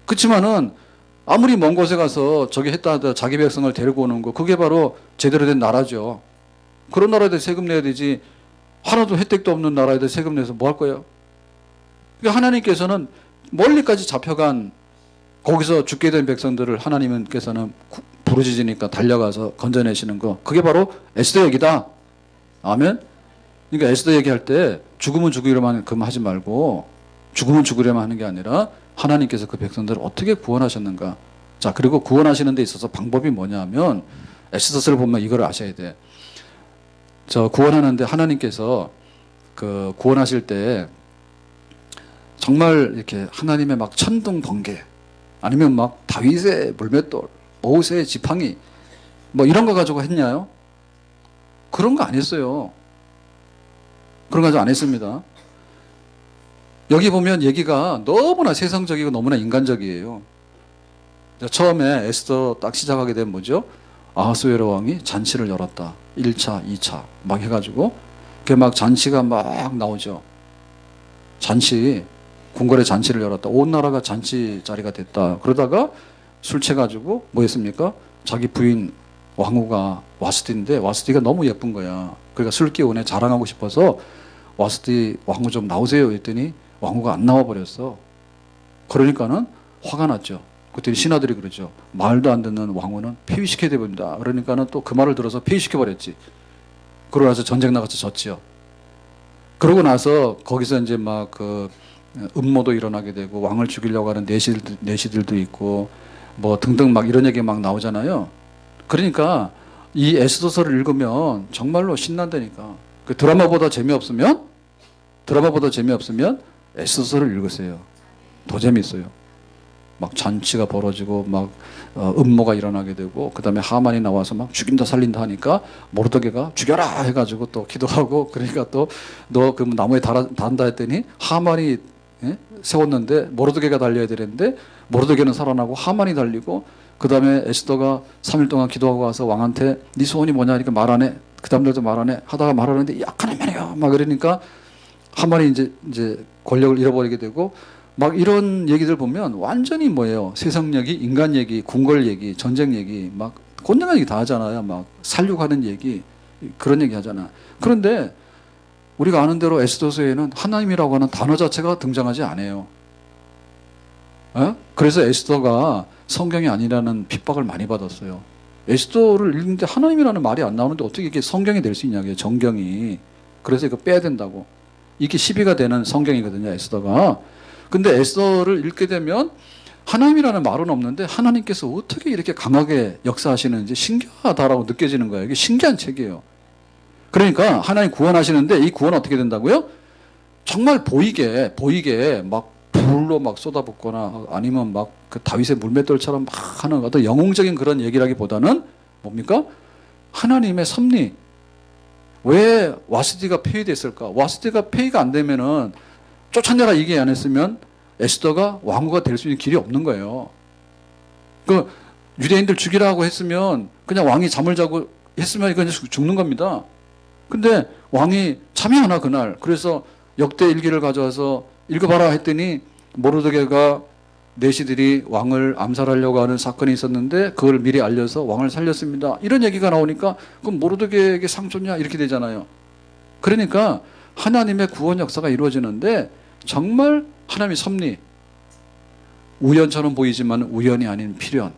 그렇지만은 아무리 먼 곳에 가서 저기 했다 하다 자기 백성을 데리고 오는 거 그게 바로 제대로 된 나라죠. 그런 나라에 대해 세금 내야 되지. 하나도 혜택도 없는 나라에 대해 세금 내서 뭐 할 거예요? 그러니까 하나님께서는 멀리까지 잡혀간 거기서 죽게 된 백성들을 하나님께서는 부르짖으니까 달려가서 건져내시는 거. 그게 바로 에스더 얘기다. 아멘? 그러니까 에스더 얘기할 때 죽으면 죽으려만 하지 말고 죽으면 죽으려만 하는 게 아니라 하나님께서 그 백성들을 어떻게 구원하셨는가. 자, 그리고 구원하시는 데 있어서 방법이 뭐냐면 에스더서를 보면 이걸 아셔야 돼. 저 구원하는데 하나님께서 그 구원하실 때 정말 이렇게 하나님의 막 천둥 번개 아니면 막 다윗의 물맷돌, 모세의 지팡이 뭐 이런 거 가지고 했냐요? 그런 거 안 했어요. 그런 거 가지고 안 했습니다. 여기 보면 얘기가 너무나 세상적이고 너무나 인간적이에요. 처음에 에스더 딱 시작하게 되면 뭐죠? 아하수에로 왕이 잔치를 열었다. 1차, 2차 막 해가지고 그게 막 잔치가 막 나오죠. 잔치, 궁궐의 잔치를 열었다. 온 나라가 잔치 자리가 됐다. 그러다가 술 취해가지고 뭐 했습니까? 자기 부인 왕후가 와스티인데 와스티가 너무 예쁜 거야. 그러니까 술 기운에 자랑하고 싶어서 와스티 왕후 좀 나오세요 했더니 왕후가 안 나와 버렸어. 그러니까는 화가 났죠. 그때 신하들이 그러죠. 말도 안 듣는 왕후는 폐위시켜야 됩니다. 그러니까는 또 그 말을 들어서 폐위시켜버렸지. 그러고 나서 전쟁 나가서 졌지요. 그러고 나서 거기서 이제 막 그 음모도 일어나게 되고 왕을 죽이려고 하는 내시들도 있고 뭐 등등 막 이런 얘기 막 나오잖아요. 그러니까 이 에스더서를 읽으면 정말로 신난다니까. 그 드라마보다 재미없으면 에스더서를 읽으세요. 더 재미있어요. 막 잔치가 벌어지고 막 음모가 일어나게 되고 그다음에 하만이 나와서 막 죽인다 살린다 하니까 모르드게가 죽여라 해가지고 또 기도하고 그러니까 또 너 그 나무에 단다 했더니 하만이 세웠는데 모르드게가 달려야 되는데 모르드게는 살아나고 하만이 달리고 그다음에 에스더가 3일 동안 기도하고 와서 왕한테 네 소원이 뭐냐 하니까 말 안 해. 그 다음날도 말 안 해. 하다가 말하는데 약한 하만이야 막 그러니까 하만이 이제 권력을 잃어버리게 되고 막 이런 얘기들 보면 완전히 뭐예요. 세상 얘기, 인간 얘기, 궁궐 얘기, 전쟁 얘기, 막 곤장한 얘기 다 하잖아요. 막 살려가는 얘기, 그런 얘기 하잖아. 그런데 우리가 아는 대로 에스더서에는 하나님이라고 하는 단어 자체가 등장하지 않아요. 그래서 에스더가 성경이 아니라는 핍박을 많이 받았어요. 에스더를 읽는데 하나님이라는 말이 안 나오는데 어떻게 이게 성경이 될 수 있냐고요. 정경이. 그래서 이거 빼야 된다고. 이게 시비가 되는 성경이거든요. 에스더가. 근데 에스더를 읽게 되면 하나님이라는 말은 없는데 하나님께서 어떻게 이렇게 강하게 역사하시는지 신기하다라고 느껴지는 거예요. 이게 신기한 책이에요. 그러니까 하나님 구원하시는데 이 구원은 어떻게 된다고요? 정말 보이게 막 불로 막 쏟아붓거나 아니면 막 그 다윗의 물맷돌처럼 막 하는 어떤 영웅적인 그런 얘기라기보다는 뭡니까? 하나님의 섭리. 왜 와스디가 폐위됐을까? 와스디가 폐위가 안 되면은 쫓아내라 얘기 안 했으면 에스더가 왕후가 될 수 있는 길이 없는 거예요. 그 유대인들 죽이라고 했으면 그냥 왕이 잠을 자고 했으면 이건 죽는 겁니다. 근데 왕이 잠이 안 와 그날. 그래서 역대 일기를 가져와서 읽어봐라 했더니 모르드게가 내시들이 왕을 암살하려고 하는 사건이 있었는데 그걸 미리 알려서 왕을 살렸습니다. 이런 얘기가 나오니까 그럼 모르드게에게 상처냐 이렇게 되잖아요. 그러니까 하나님의 구원 역사가 이루어지는데 정말 하나님의 섭리. 우연처럼 보이지만 우연이 아닌 필연.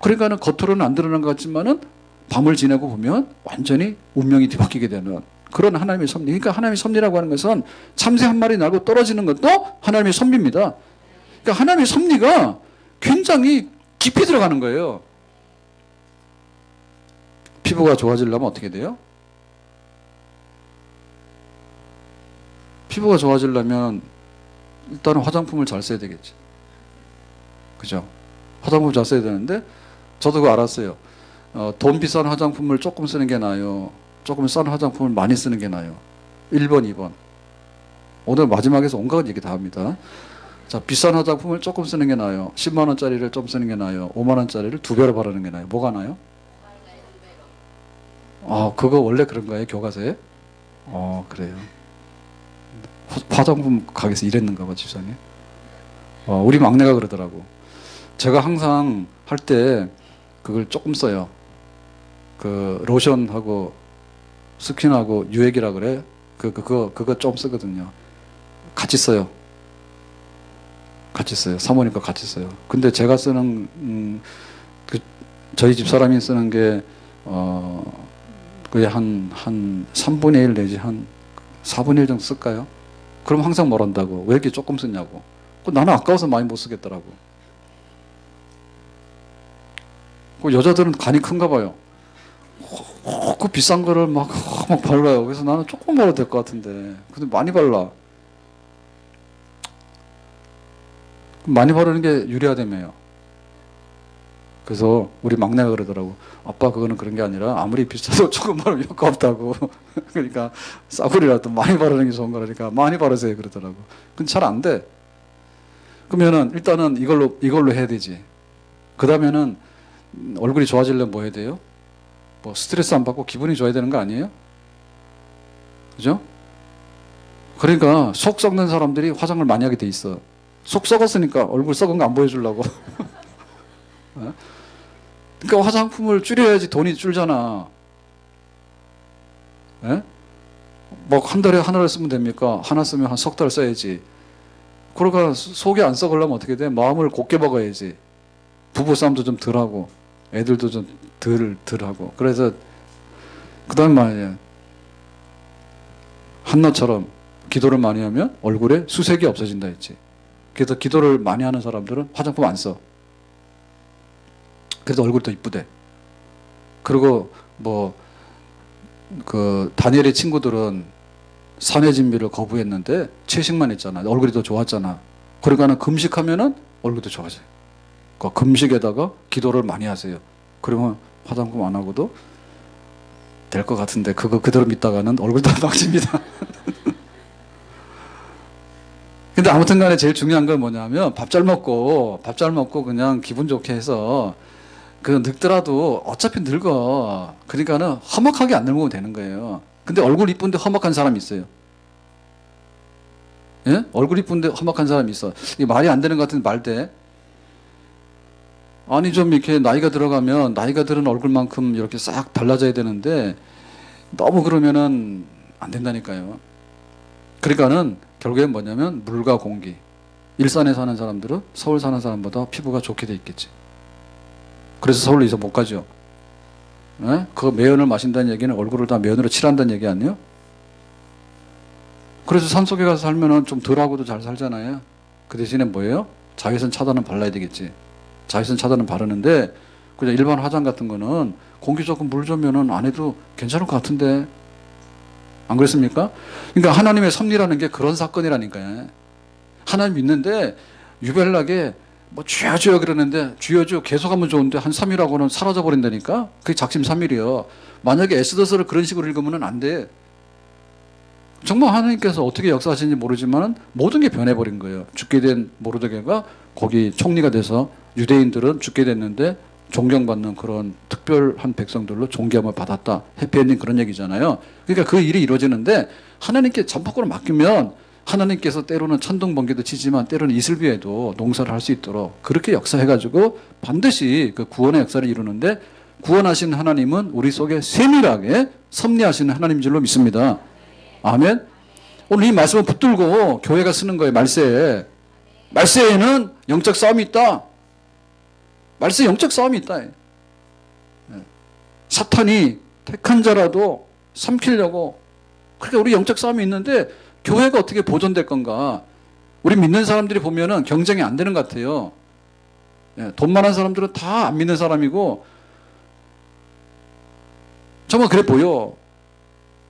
그러니까는 겉으로는 안 드러난 것 같지만은 밤을 지내고 보면 완전히 운명이 뒤바뀌게 되는 그런 하나님의 섭리. 그러니까 하나님의 섭리라고 하는 것은 참새 한 마리 날고 떨어지는 것도 하나님의 섭리입니다. 그러니까 하나님의 섭리가 굉장히 깊이 들어가는 거예요. 피부가 좋아지려면 어떻게 돼요? 피부가 좋아지려면 일단은 화장품을 잘 써야 되겠지. 그죠? 화장품 잘 써야 되는데 저도 그거 알았어요. 돈 비싼 화장품을 조금 쓰는 게 나아요. 조금 싼 화장품을 많이 쓰는 게 나아요. 1번, 2번. 오늘 마지막에서 온갖 얘기 다 합니다. 자, 비싼 화장품을 조금 쓰는 게 나아요. 10만 원짜리를 좀 쓰는 게 나아요. 5만 원짜리를 2배로 바르는 게 나아요. 뭐가 나아요? 그거 원래 그런 거예요, 교과서에? 그래요. 화장품 가게에서 일했는가 봐, 집사님. 우리 막내가 그러더라고. 제가 항상 할 때 그걸 조금 써요. 그 로션하고 스킨하고 유액이라 그래. 그거 좀 쓰거든요. 같이 써요. 사모님과 같이 써요. 근데 제가 쓰는 저희 집 사람이 쓰는 게 거의 한 3분의 1 내지 한 4분의 1 정도 쓸까요? 그럼 항상 뭘 한다고? 왜 이렇게 조금 쓰냐고. 나는 아까워서 많이 못 쓰겠더라고. 여자들은 간이 큰가 봐요. 그 비싼 거를 막 발라요. 그래서 나는 조금 발라도 될 것 같은데. 근데 많이 발라. 많이 바르는 게 유리하다며요. 그래서 우리 막내가 그러더라고. 아빠 그거는 그런 게 아니라 아무리 비싸도 조금 바르면 효과 없다고. 그러니까 싸구리라도 많이 바르는 게 좋은 거라니까 많이 바르세요 그러더라고. 근데 잘 안 돼. 그러면은 일단은 이걸로 해야 되지. 그 다음에는 얼굴이 좋아지려면 뭐 해야 돼요? 뭐 스트레스 안 받고 기분이 좋아야 되는 거 아니에요? 그죠? 그러니까 속 썩는 사람들이 화장을 많이 하게 돼 있어. 속 썩었으니까 얼굴 썩은 거 안 보여주려고. 그러니까 화장품을 줄여야지 돈이 줄잖아. 뭐 한 달에 하나를 쓰면 됩니까? 하나 쓰면 한 석 달 써야지. 그러니까 속이 안 썩으려면 어떻게 돼? 마음을 곱게 먹어야지. 부부 싸움도 좀 덜하고 애들도 좀 덜하고. 그래서 그다음 말이에요. 한나처럼 기도를 많이 하면 얼굴에 수색이 없어진다 했지. 그래서 기도를 많이 하는 사람들은 화장품 안 써. 그래서 얼굴이 더 이쁘대. 그리고 뭐 그 다니엘의 친구들은 산의 진미를 거부했는데 채식만 했잖아. 얼굴이 더 좋았잖아. 그러니까는 금식하면은 얼굴도 좋아져요. 그러니까 금식에다가 기도를 많이 하세요. 그러면 화장품 안 하고도 될 것 같은데 그거 그대로 믿다가는 얼굴 다 망칩니다. 근데 아무튼 간에 제일 중요한 건 뭐냐면 밥 잘 먹고 그냥 기분 좋게 해서 그 늙더라도 어차피 늙어. 그러니까는 험악하게 안 늙으면 되는 거예요. 근데 얼굴 이쁜데 험악한 사람이 있어요. 예? 얼굴 이쁜데 험악한 사람이 있어. 이게 말이 안 되는 것 같은데 말대. 아니 좀 이렇게 나이가 들어가면 나이가 들은 얼굴만큼 이렇게 싹 달라져야 되는데 너무 그러면은 안 된다니까요. 그러니까는 결국엔 뭐냐면 물과 공기. 일산에 사는 사람들은 서울 사는 사람보다 피부가 좋게 돼 있겠지. 그래서 서울로 이사 못 가죠. 예? 그 매연을 마신다는 얘기는 얼굴을 다 매연으로 칠한다는 얘기 아니에요? 그래서 산속에 가서 살면은 좀 덜하고도 잘 살잖아요. 그 대신에 뭐예요? 자외선 차단은 발라야 되겠지. 자외선 차단은 바르는데 그냥 일반 화장 같은 거는 공기 조금 물 주면은 안 해도 괜찮을 것 같은데 안 그렇습니까? 그러니까 하나님의 섭리라는 게 그런 사건이라니까요. 하나님 믿는데 유별나게 뭐 주여 주여 그러는데 주여 주여 계속하면 좋은데 한 3일하고는 사라져 버린다니까. 그게 작심삼일이요. 만약에 에스더서를 그런 식으로 읽으면 안 돼. 정말 하나님께서 어떻게 역사하시는지 모르지만 모든 게 변해버린 거예요. 죽게 된 모르드게가 거기 총리가 돼서 유대인들은 죽게 됐는데 존경받는 그런 특별한 백성들로 존경을 받았다. 해피엔딩 그런 얘기잖아요. 그러니까 그 일이 이루어지는데 하나님께 전폭으로 맡기면 하나님께서 때로는 천둥 번개도 치지만 때로는 이슬비에도 농사를 할 수 있도록 그렇게 역사해가지고 반드시 그 구원의 역사를 이루는데 구원하신 하나님은 우리 속에 세밀하게 섭리하시는 하나님인 줄로 믿습니다. 아멘. 오늘 이 말씀을 붙들고 교회가 쓰는 거예요. 말세에. 말세에는 영적 싸움이 있다. 말세에 영적 싸움이 있다. 사탄이 택한 자라도 삼키려고. 그러니까 우리 영적 싸움이 있는데 교회가 어떻게 보존될 건가. 우리 믿는 사람들이 보면은 경쟁이 안 되는 것 같아요. 돈 많은 사람들은 다 안 믿는 사람이고 정말 그래 보여.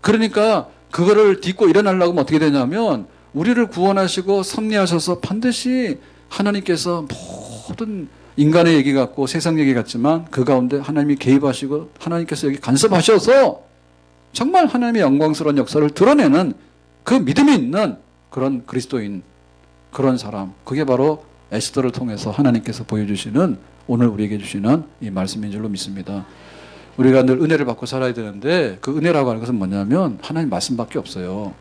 그러니까 그거를 딛고 일어나려고 하면 어떻게 되냐면 우리를 구원하시고 섭리하셔서 반드시 하나님께서 모든 인간의 얘기 같고 세상 얘기 같지만 그 가운데 하나님이 개입하시고 하나님께서 여기 간섭하셔서 정말 하나님의 영광스러운 역사를 드러내는 그 믿음이 있는 그런 그리스도인, 그런 사람, 그게 바로 에스더를 통해서 하나님께서 보여주시는 오늘 우리에게 주시는 이 말씀인 줄로 믿습니다. 우리가 늘 은혜를 받고 살아야 되는데 그 은혜라고 하는 것은 뭐냐면 하나님 말씀밖에 없어요.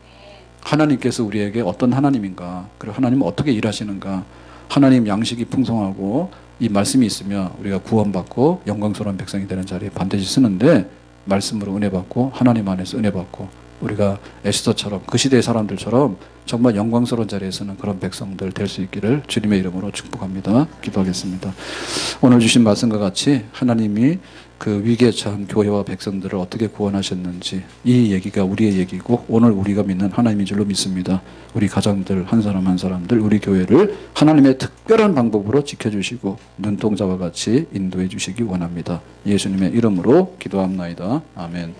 하나님께서 우리에게 어떤 하나님인가, 그리고 하나님은 어떻게 일하시는가, 하나님 양식이 풍성하고 이 말씀이 있으면 우리가 구원받고 영광스러운 백성이 되는 자리에 반드시 쓰는데 말씀으로 은혜 받고 하나님 안에서 은혜 받고 우리가 에스더처럼 그 시대의 사람들처럼 정말 영광스러운 자리에 서는 그런 백성들 될 수 있기를 주님의 이름으로 축복합니다. 기도하겠습니다. 오늘 주신 말씀과 같이 하나님이 그 위기에 처한 교회와 백성들을 어떻게 구원하셨는지 이 얘기가 우리의 얘기고 오늘 우리가 믿는 하나님인 줄로 믿습니다. 우리 가정들 한 사람 한 사람들 우리 교회를 하나님의 특별한 방법으로 지켜주시고 눈동자와 같이 인도해 주시기 원합니다. 예수님의 이름으로 기도합나이다. 아멘.